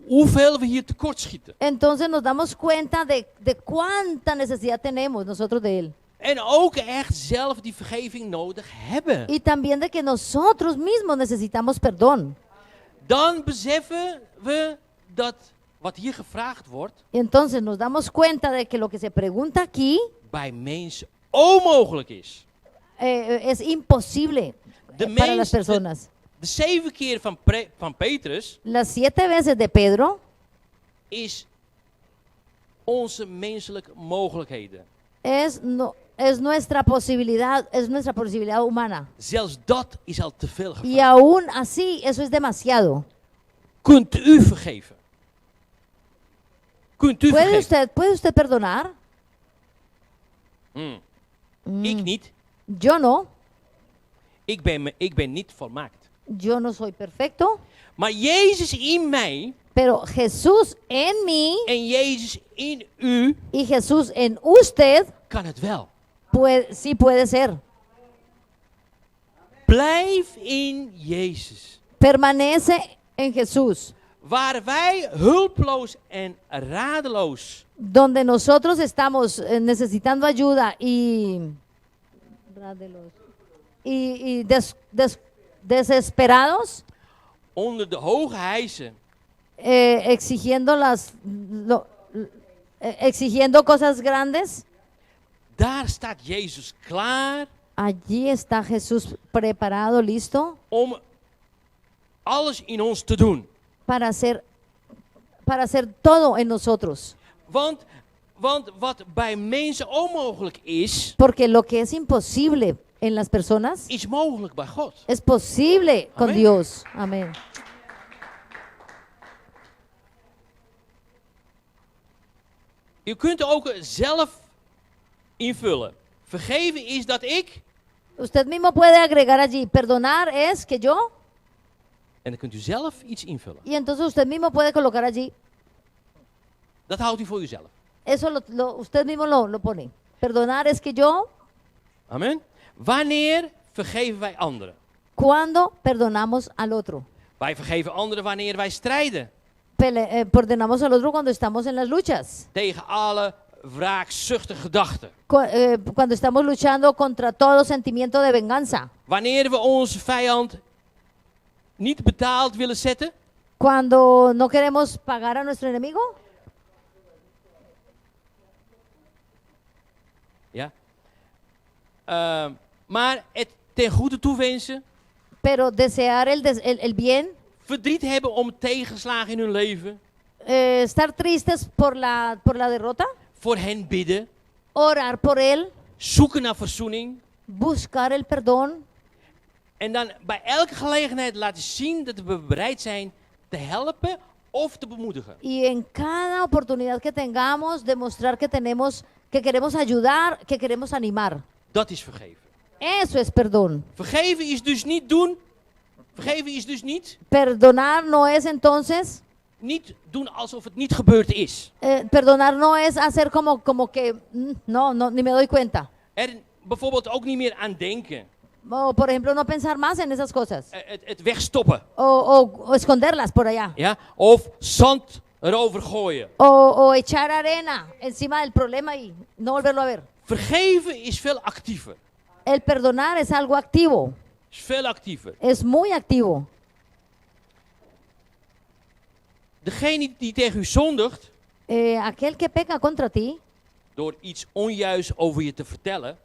hoeveel we hier tekortschieten. Entonces nos damos cuenta de cuánta necesidad tenemos nosotros de Él. En ook echt zelf die vergeving nodig hebben. Y también de que nosotros mismos necesitamos perdón. Dan beseffen we dat wat hier gevraagd wordt Y entonces nos damos cuenta de que lo que se pregunta aquí bij mensen onmogelijk is. Es imposible para las personas. De 7 keer van Petrus Las 7 veces de Pedro is onze menselijke mogelijkheden. es nuestra posibilidad humana. Zelfs dat is al te veel Y gevraagd. aún así, eso es demasiado. Kunt u vergeven? Kunt u vergeven? ¿Puede usted perdonar? Ik niet. Yo no. Ik ben niet volmaakt. Yo no soy perfecto. Maar Jezus in mij Pero Jesús en mí en Jezus in u y Jesús en usted kan het wel. sí puede ser. Blijf in Jezus. Permanece en Jesús. Waar wij hulpeloos en radeloos Donde nosotros estamos necesitando ayuda y desesperados, onder de hoge hijsen exigiendo cosas grandes, daar staat Jezus klaar allí está Jesús preparado, listo, om alles in ons te doen. para hacer todo en nosotros. Want wat bij mensen onmogelijk is, Porque lo que es imposible en las personas is mogelijk bij God. es posible con Amén. Dios. Amén. Je kunt er ook zelf invullen. Vergeven is dat ik, Usted mismo puede agregar allí, perdonar es que yo, en dan kunt u zelf iets invullen. y entonces usted mismo puede colocar allí, Dat houdt u voor uzelf. eso usted mismo lo pone. Perdonar es que yo, Amen. Wanneer vergeven wij anderen? cuando perdonamos al otro. Wij vergeven anderen wanneer wij strijden Perdonamos al otro cuando estamos en las luchas, tegen alle wraakzuchtige gedachten. cuando estamos luchando contra todo sentimiento de venganza, Wanneer we onze vijand niet betaald willen zetten, cuando no queremos pagar a nuestro enemigo. ja. Maar het ten goede toewensen, Pero desear el bien, verdriet hebben om tegenslagen in hun leven, estar tristes por la derrota, voor hen bidden, orar por él, zoeken naar verzoening buscar el perdón en dan bij elke gelegenheid laten zien dat we bereid zijn te helpen of te bemoedigen. y en cada oportunidad que tengamos demostrar que queremos ayudar, que queremos animar. Dat is vergeven. Eso es perdón. Vergeven is dus niet doen. Vergeven is dus Perdonar no es entonces, niet doen alsof het niet gebeurd is. perdonar no es hacer como que no, ni me doy cuenta. Er bijvoorbeeld ook niet meer aan denken. O por ejemplo no pensar más en esas cosas. Het wegstoppen. O esconderlas por allá. Ja? Of zand erover gooien. O echar arena encima del problema y no volverlo a ver. Vergeven is veel actiever. El perdonar es algo activo, Is veel actiever. es muy activo. Degene die tegen u zondigt, Aquel que peca contra ti, door iets onjuist over je te vertellen,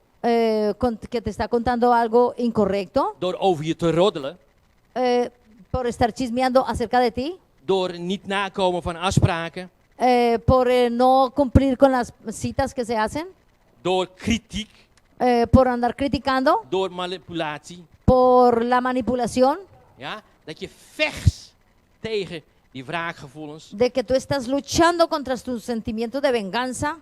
que te está contando algo incorrecto, door over je te roddelen, por estar chismeando acerca de ti, door niet nakomen van afspraken, por no cumplir con las citas que se hacen, door kritiek, por andar criticando, door manipulatie. por la manipulación, Ja? Dat je vecht tegen die wraakgevoelens. de que tú estás luchando contra tus sentimientos de venganza.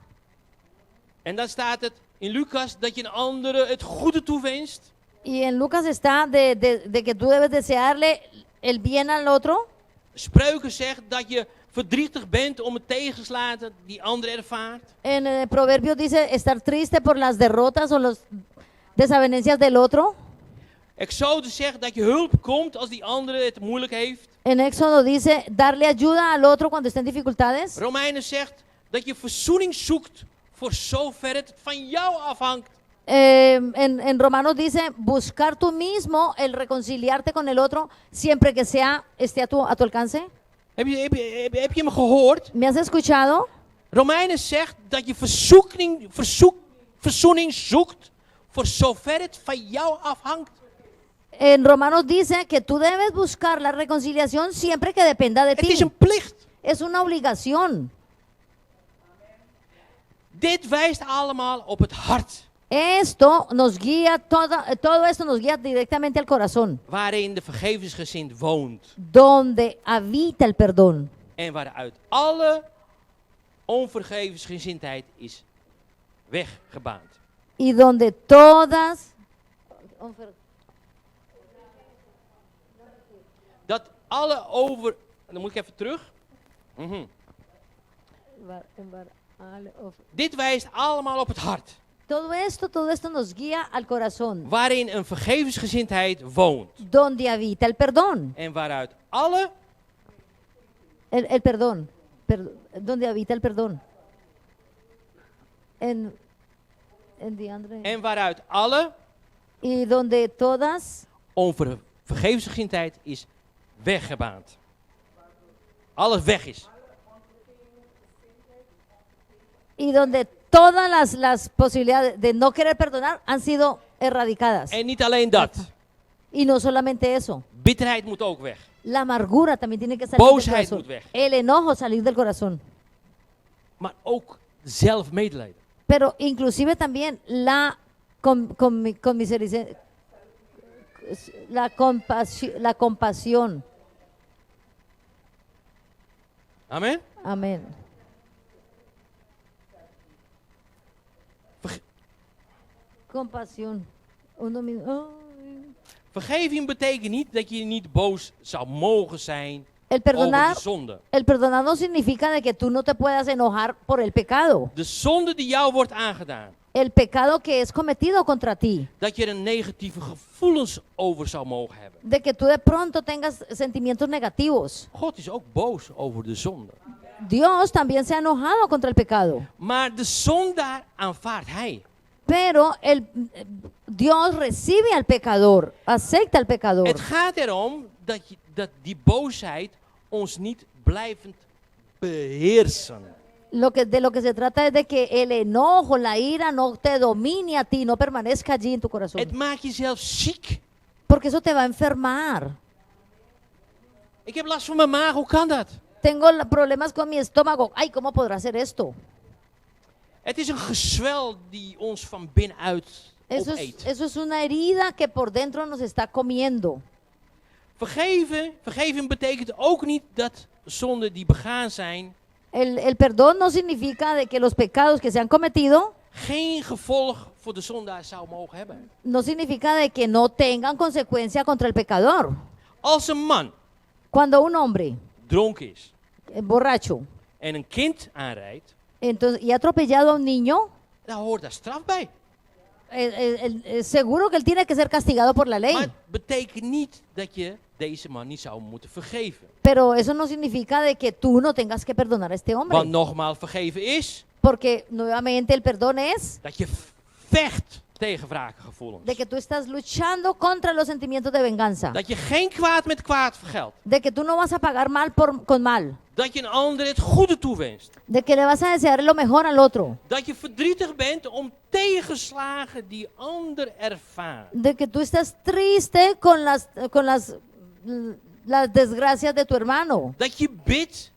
En dan staat het in Lucas dat je een andere het goede toewenst. Y en Lucas está de que tú debes desearle el bien al otro. Spreuken zegt dat je verdrietig bent om het tegenslagen die ander ervaart. En el proverbio dice estar triste por las derrotas o las desavenencias del otro. Exodus zegt dat je hulp komt als die andere het moeilijk heeft. En Éxodo dice darle ayuda al otro cuando esté en dificultades. Romeinen zegt dat je verzoening zoekt voor zover het van jou afhangt. En Romanos dice buscar tú mismo el reconciliarte con el otro siempre que esté a tu alcance. Heb je me gehoord? ¿Me has escuchado? Romeinen zegt dat je verzoening zoekt voor zover het van jou afhangt. En Romanos dice que tú debes buscar la reconciliación siempre que dependa de Het is ti. een plicht. Es una obligación. Dit wijst allemaal op het hart. Esto nos guía, todo esto nos guía directamente al corazón, Waarin de vergevensgezind woont. donde habita el perdón. En waaruit alle onvergevensgezindheid is weggebaand. Y donde todas... Dat alle over... Dan moet ik even terug. Mhm. Dit wijst allemaal op het hart. Todo esto nos guía al corazón, Waarin een vergevensgezindheid woont. donde habita el perdón. En waaruit alle... El perdón, donde habita el perdón. En die andere. En waaruit alle Y donde todas, onvergevensgezindheid is weggebaand. Alles weg is. y donde todas las posibilidades de no querer perdonar han sido erradicadas. En niet alleen dat. Y no solamente eso, Bitterheid moet ook weg. la amargura también tiene que salir del Boosheid corazón. moet weg. El enojo salir del corazón. Maar ook zelfmedelijden. Pero inclusive también la compasión. Amen? Amén. Compasión. Uno mismo. Ay. Vergeving betekent niet dat je niet boos zou mogen zijn El over perdonar, de zonde. el perdonar no significa de que tú no te puedas enojar por el pecado. De zonde die jou wordt aangedaan. El pecado que es cometido contra ti. Dat je er negatieve gevoelens over zou mogen hebben. De que tú de pronto tengas sentimientos negativos. God is ook boos over de zonde. Dios también se ha enojado contra el pecado. Maar de zondaar aanvaardt hij. Pero Dios recibe al pecador, acepta al pecador. Het gaat erom dat die boosheid ons niet blijvend beheersen. De lo que se trata es de que el enojo, la ira no te domine a ti, no permanezca allí en tu corazón. Het maakt je zelfs ziek. Porque eso te va a enfermar. Ik heb last van mijn maag, hoe kan dat? Tengo problemas con mi estómago. Ay, ¿cómo podrá hacer esto? Het is een gezwel die ons van binnenuit opeet. Eso es una herida que por dentro nos está comiendo. Vergeven betekent ook niet dat zonden die begaan zijn El perdón no significa de que los pecados que se han cometido geen gevolg voor de zondaar zou mogen hebben. no significa de que no tengan consecuencia contra el pecador. Als een man Cuando un hombre dronken is borracho en een kind aanrijdt, y ha atropellado a un niño, daar hoort daar straf bij. seguro que él tiene que ser castigado por la ley. Maar het betekent niet dat je deze man niet zou moeten vergeven. Pero eso no significa de que tú no tengas que perdonar a este hombre. Want nogmaals, vergeven is Porque nuevamente el perdón es dat je vecht tegen wraakgevoelens. de que tú estás luchando contra los sentimientos de venganza. Dat je geen kwaad met kwaad vergeldt. De que tú no vas a pagar mal con mal. Dat je een ander het goede toewenst. De que le vas a desear lo mejor al otro. Dat je verdrietig bent om tegenslagen die ander ervaart. De que tú estás triste con las las desgracias de tu hermano, Dat je bidt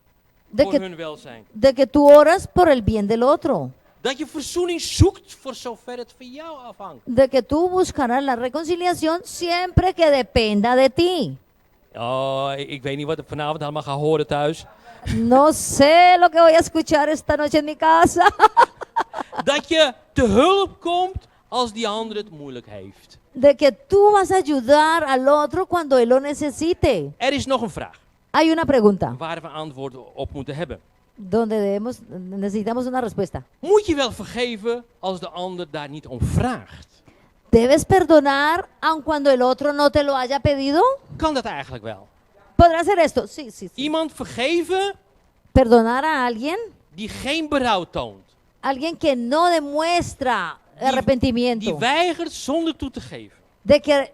de voor que, hun welzijn. de que tú oras por el bien del otro, Dat je verzoening zoekt voor zover het van jou afhangt. de que tú buscarás la reconciliación siempre que dependa de ti. Oh, ik weet niet wat ik vanavond allemaal ga horen thuis. No sé lo que voy a escuchar esta noche en mi casa. Dat je te hulp komt als die ander het moeilijk heeft. De que tú vas a ayudar al otro cuando él lo necesite. Er is nog een vraag Hay una pregunta waar we antwoord op moeten hebben. donde necesitamos una respuesta. Moet je wel vergeven als de ander daar niet om vraagt? ¿Debes perdonar aun cuando el otro no te lo haya pedido? Kan dat eigenlijk wel? ¿Podrá hacer esto? Sí, sí, sí. Iemand vergeven Perdonar a alguien, die geen berouw toont. alguien que no demuestra Die arrepentimiento, weigert zonder toe te geven. de que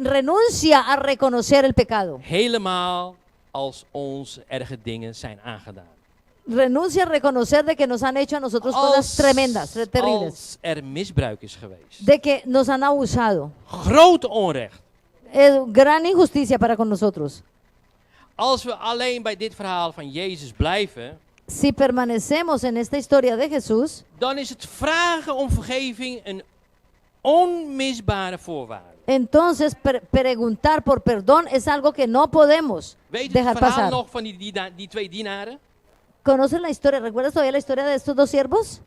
renuncia a reconocer el pecado, Helemaal als ons erge dingen zijn aangedaan. renuncia a reconocer de que nos han hecho a nosotros cosas tremendas, terribles, als er misbruik is geweest. de que nos han abusado. Grote onrecht. Es gran injusticia para con nosotros. Als we alleen bij dit verhaal van Jezus blijven, Si permanecemos en esta historia de Jesús, dan is het vragen om vergeving een onmisbare voorwaarde. entonces preguntar por perdón es algo que no podemos Weet u het dejar verhaal pasar. nog van die twee dienaren? ¿Conoces la historia? ¿Recuerdas todavía la historia de estos dos siervos?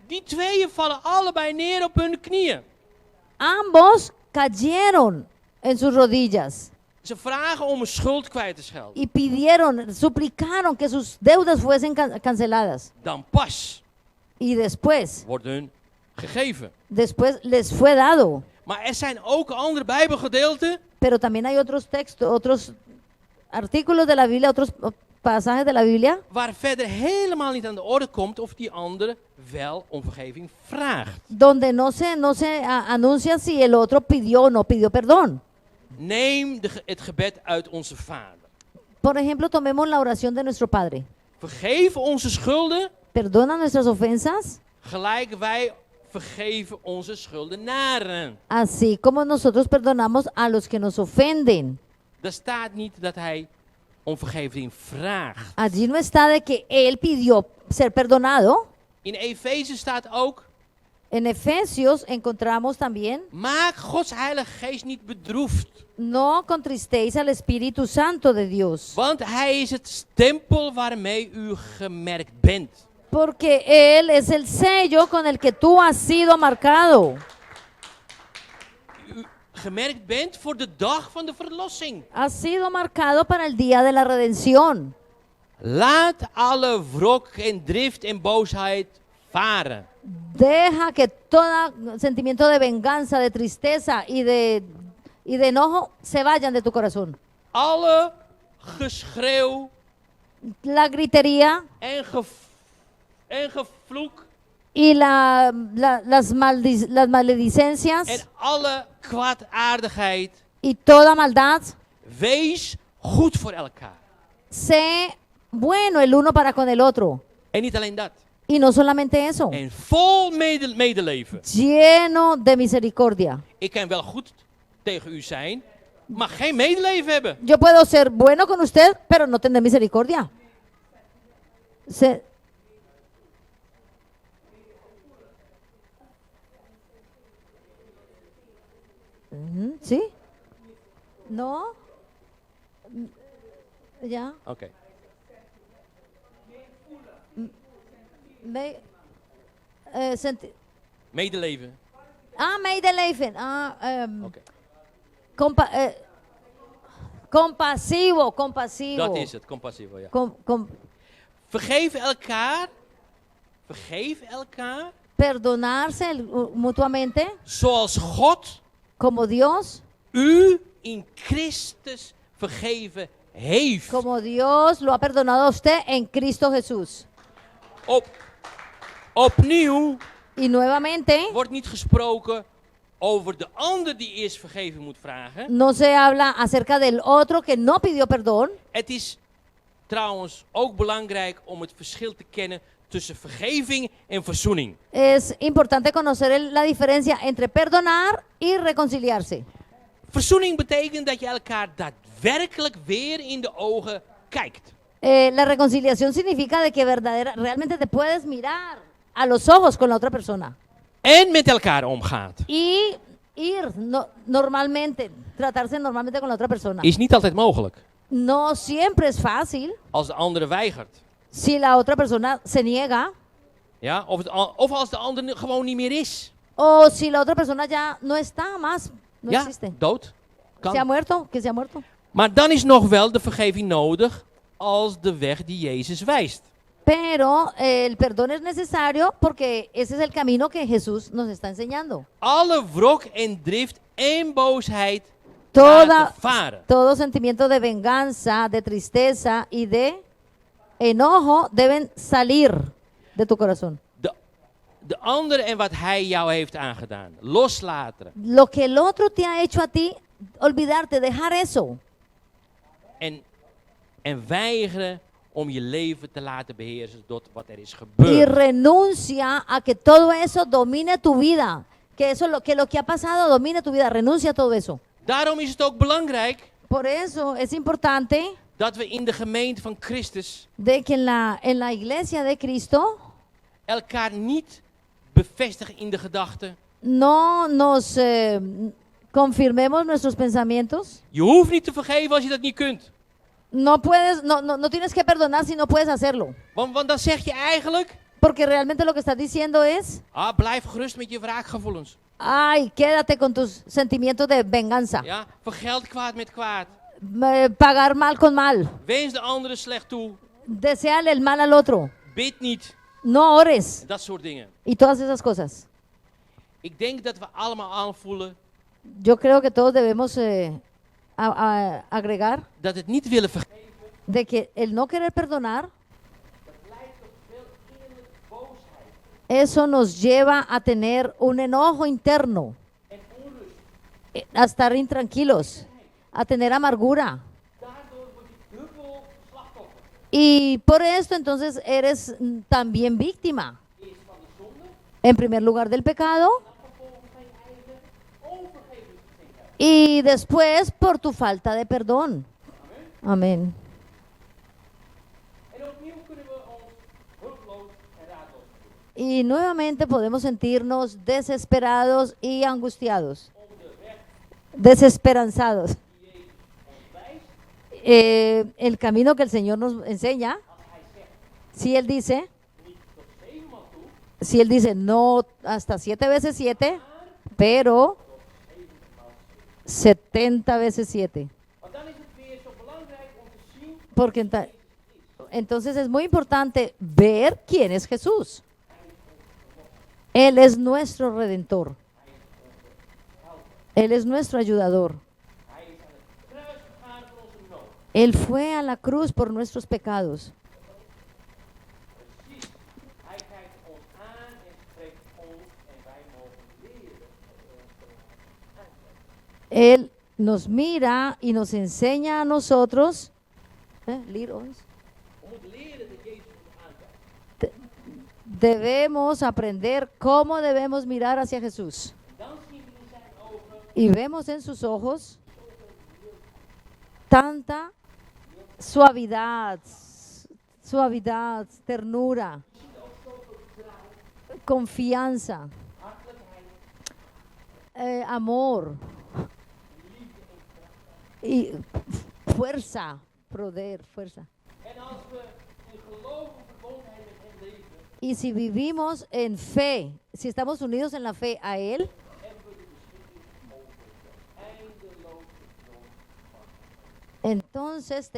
Die tweeën vallen allebei neer op hun knieën. Ambos cayeron en sus rodillas Ze vragen om een schuld kwijt te schelden. y pidieron, suplicaron que sus deudas fuesen canceladas. Dan pas Y después wordt hun gegeven. les fue dado. Maar er zijn ook andere Bijbelgedeelten Pero también hay otros textos, otros artículos de la Biblia, otros pasajes de la Biblia, waar verder helemaal niet aan de orde komt of die ander wel om vergeving vraagt. donde no se anuncia si el otro pidió o no pidió perdón. Neem het gebed uit onze Vader. Por ejemplo, tomemos la oración de nuestro Padre. Vergeef onze schulden, Perdona nuestras ofensas, gelijk wij vergeven onze schuldenaren. así como nosotros perdonamos a los que nos ofenden. Er staat niet dat hij om vergeving vraagt. Allí no está de que él pidió ser perdonado. In Efeze staat ook, En Efesios encontramos también, maak Gods Heilige Geest niet bedroefd. no contristéis al Espíritu Santo de Dios, Want hij is het stempel waarmee u gemerkt bent. porque Él es el sello con el que tú has sido marcado. U gemerkt bent voor de dag van de verlossing. Has sido marcado para el día de la redención. Laat alle wrok en drift en boosheid varen. Deja que todo sentimiento de venganza, de tristeza y de enojo se vayan de tu corazón. Alle geschreeuw La gritería en gevloek y las maledicencias en alle kwaadaardigheid. y toda maldad. Wees goed voor elkaar. Sé bueno el uno para con el otro. En niet alleen dat. Y no solamente eso, En vol medeleven. lleno de misericordia. Ik kan wel goed tegen u zijn, maar geen medeleven hebben. Yo puedo ser bueno con usted, pero no tener misericordia. ¿Sí? ¿No? ¿Ya? Oké. Medeleven. Medeleven. Oké. Compasivo. Dat is het, compassief. Ja. Vergeef elkaar. Perdonarse mutuamente, Zoals God como Dios u in Christus vergeven heeft. como Dios lo ha perdonado a usted en Cristo Jesús. Opnieuw Y nuevamente, wordt niet gesproken over de ander die eerst vergeving moet vragen. no se habla acerca del otro que no pidió perdón. Het is trouwens ook belangrijk om het verschil te kennen tussen vergeving en verzoening. Es importante conocer la diferencia entre perdonar y reconciliarse. Verzoening betekent dat je elkaar daadwerkelijk weer in de ogen kijkt. La reconciliación significa de que realmente te puedes mirar a los ojos con la otra persona En met elkaar omgaat. y ir normalmente, tratarse normalmente con la otra persona. Is niet altijd mogelijk. No siempre es fácil Als de andere weigert. si la otra persona se niega Ja? Of als de ander gewoon niet meer is. o si la otra persona ya no está más, no Ja, existe. dood. Se ha Kan. muerto, que se ha muerto. Maar dan is nog wel de vergeving nodig als de weg die Jezus wijst. Pero el perdón es necesario porque ese es el camino que Jesús nos está enseñando. Alle wrok en drift en boosheid Toda, laten varen. todo sentimiento de venganza, de tristeza y de enojo deben salir de tu corazón. De ander en wat hij jou heeft aangedaan. Loslaten. Lo que el otro te ha hecho a ti, olvidarte, dejar eso. En weigeren om je leven te laten beheersen door wat er is Y gebeurd. renuncia a que todo eso domine tu vida. Que lo que ha pasado domine tu vida. Renuncia a todo eso. Daarom is het ook belangrijk Por eso es importante dat we in de gemeente van Christus de que en la iglesia de Cristo elkaar niet bevestigen in de gedachte. no nos confirmemos nuestros pensamientos. Je hoeft niet te vergeven als je dat niet kunt. No tienes que perdonar si no puedes hacerlo. Want dan zeg je eigenlijk, Porque realmente lo que estás diciendo es, blijf gerust met je wraakgevoelens. ay, quédate con tus sentimientos de venganza. Ja? Vergeld kwaad met kwaad. Pagar mal con mal. Wens de anderen slecht toe. Deseale el mal al otro. Bid niet. No ores. Dat soort dingen. Y todas esas cosas. Ik denk dat we allemaal aanvoelen Yo creo que todos debemos agregar dat het niet willen vergeven. de que el no querer perdonar, eso nos lleva a tener un enojo interno, a estar intranquilos, a tener amargura. Y por esto entonces eres también víctima. En primer lugar del pecado y después por tu falta de perdón. Amén. Y nuevamente podemos sentirnos desesperados y angustiados, desesperanzados. El camino que el Señor nos enseña, si Él dice no hasta 7 veces 7, pero 70 veces 7. Porque entonces es muy importante ver quién es Jesús. Él es nuestro Redentor. Él es nuestro ayudador. Él fue a la cruz por nuestros pecados. Él nos mira y nos enseña a nosotros. Lead us. Debemos aprender cómo debemos mirar hacia Jesús. Y vemos en sus ojos tanta suavidad, ternura, confianza, amor y fuerza, poder, fuerza. Y si vivimos en fe, si estamos unidos en la fe a Él, entonces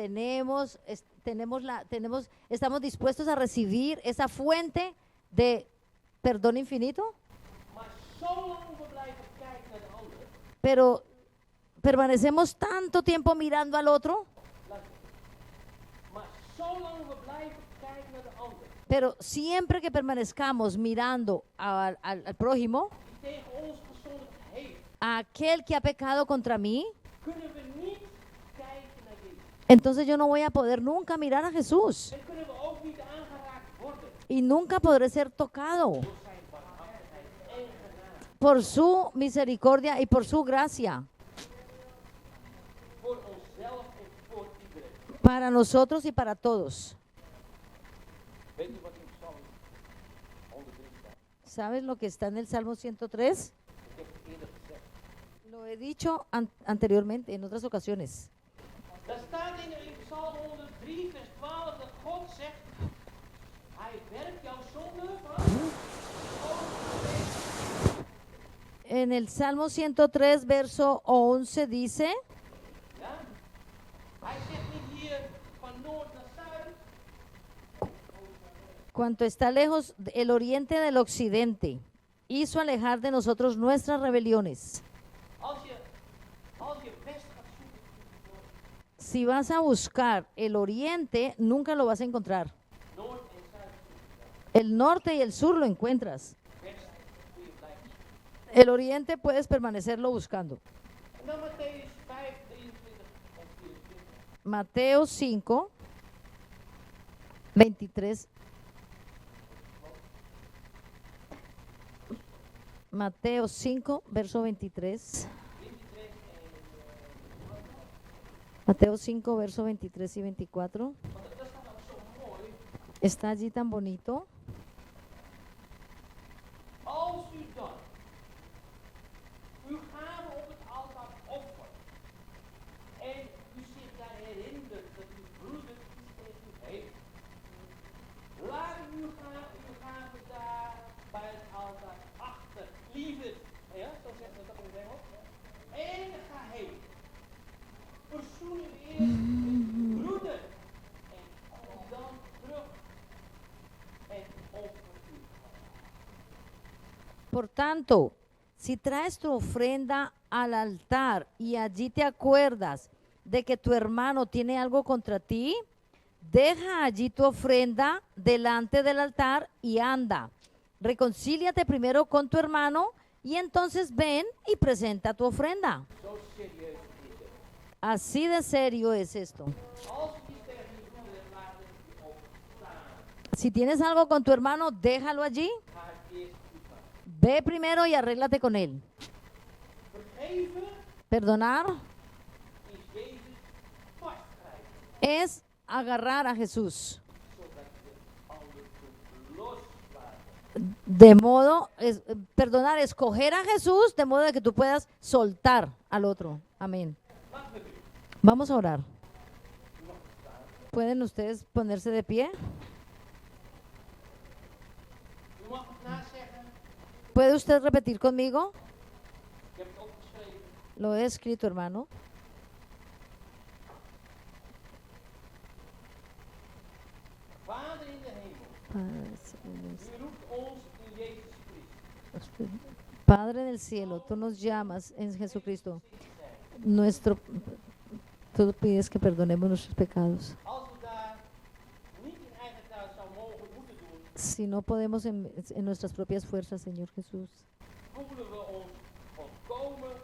estamos dispuestos a recibir esa fuente de perdón infinito. Pero permanecemos tanto tiempo mirando al otro. Pero siempre que permanezcamos mirando al prójimo, a aquel que ha pecado contra mí, entonces yo no voy a poder nunca mirar a Jesús. Y nunca podré ser tocado por su misericordia y por su gracia. para nosotros y para todos. Weet u wat in Psalm 103 staat? ¿Sabes lo que está en el Salmo 103? Ik heb het eerder gezegd. Lo he dicho anteriormente, en otras ocasiones. Daar staat in Psalm 103 vers 12 dat God zegt, hij werkt jouw zonde van. En el Salmo 103, verso 11 dice, Ja? Hij zegt niet hier van noord naar zuid. cuanto está lejos el oriente del occidente, hizo alejar de nosotros nuestras rebeliones. Als je west gaat zoeken, Si vas a buscar el oriente, nunca lo vas a encontrar. noord en zuid zoeken. El norte y el sur lo encuentras. West kun je blijven zoeken. El oriente puedes permanecerlo buscando. En dan Matthäus 5, 23 en 24. Mateo 5, 23. Mateo 5, verso 23. Mateo 5, verso 23 y 24. Want dat staat ook zo mooi. Está allí tan bonito. Als u dan uw gave op het altaar offert en u zich daar herinnert dat uw broeder iets tegen u heeft, laat uw gave daar bij het altaar achter. Liever, ja, zo zegt dat in het Engels. En ga heen. Verzoen u eerst met uw broeder en kom dan terug en offer uw gave. Por tanto, si traes tu ofrenda al altar y allí te acuerdas de que tu hermano tiene algo contra ti, deja allí tu ofrenda delante del altar y anda. Reconcíliate primero con tu hermano y entonces ven y presenta tu ofrenda. Zo serieus is het. Así de serio es esto. Als je iets tegen je broeder hebt, laat het je opstaan. Si tienes algo con tu hermano, déjalo allí. Ga het eerst goed maken. Ve primero y arréglate con él. Vergeven Perdonar is Jezus vastgrijpen, es agarrar a Jesús. zodat je de ander kunt loslaten. De modo, perdonar, escoger a Jesús de modo de que tú puedas soltar al otro. Amén. Laten we bidden. Vamos a orar. U mag staan. ¿Pueden ustedes ponerse de pie? U mag het nazeggen. ¿Puede usted repetir conmigo? Ik heb het opgeschreven. Lo he escrito, hermano. Vader in de hemel, u roept ons in Jezus Christus. Padre del cielo, tú nos llamas en Jesucristo. Nuestro, tú pides que perdonemos nuestros pecados. Als we daar niet in eigen thuis zou mogen moeten doen, Si no podemos en nuestras propias fuerzas, Señor Jesús, voelen we ons volkomen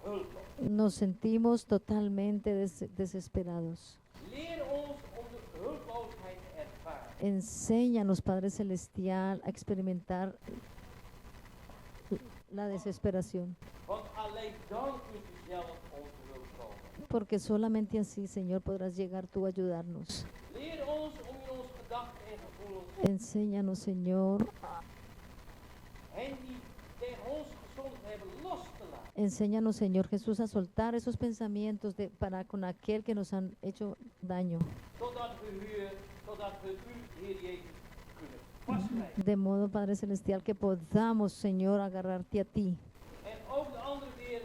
hulpeloos. nos sentimos totalmente desesperados. Leer ons om de hulpeloosheid te ervaren. Enséñanos, Padre Celestial, a experimentar la desesperación, Want alleen dan kunt u zelf onze hulp komen. porque solamente así, Señor, podrás llegar tú a ayudarnos. Leer ons om in onze gedachten en gevoelens Enséñanos, Señor, hen die tegen ons gezondigd hebben los te laten. enséñanos, Señor Jesús, a soltar esos pensamientos para con aquel que nos han hecho daño, Zodat we u, Heer Jezus, kunnen vastgrijpen. de modo, Padre Celestial, que podamos, Señor, agarrarte a ti En ook de anderen weer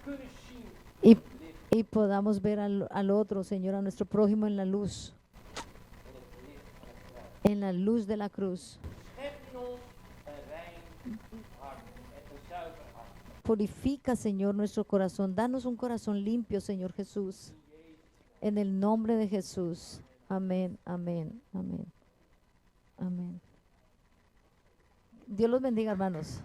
kunnen zien. y, in het licht, y podamos ver al otro, Señor, a nuestro prójimo en la luz, in het licht van het kruis. en la luz de la cruz. Schep in ons een rein hart en een zuiver hart. Purifica, Señor, nuestro corazón. Danos un corazón limpio, Señor Jesús. En el nombre de Jesús. Amén, amén, amén. Amén. Dios los bendiga, hermanos.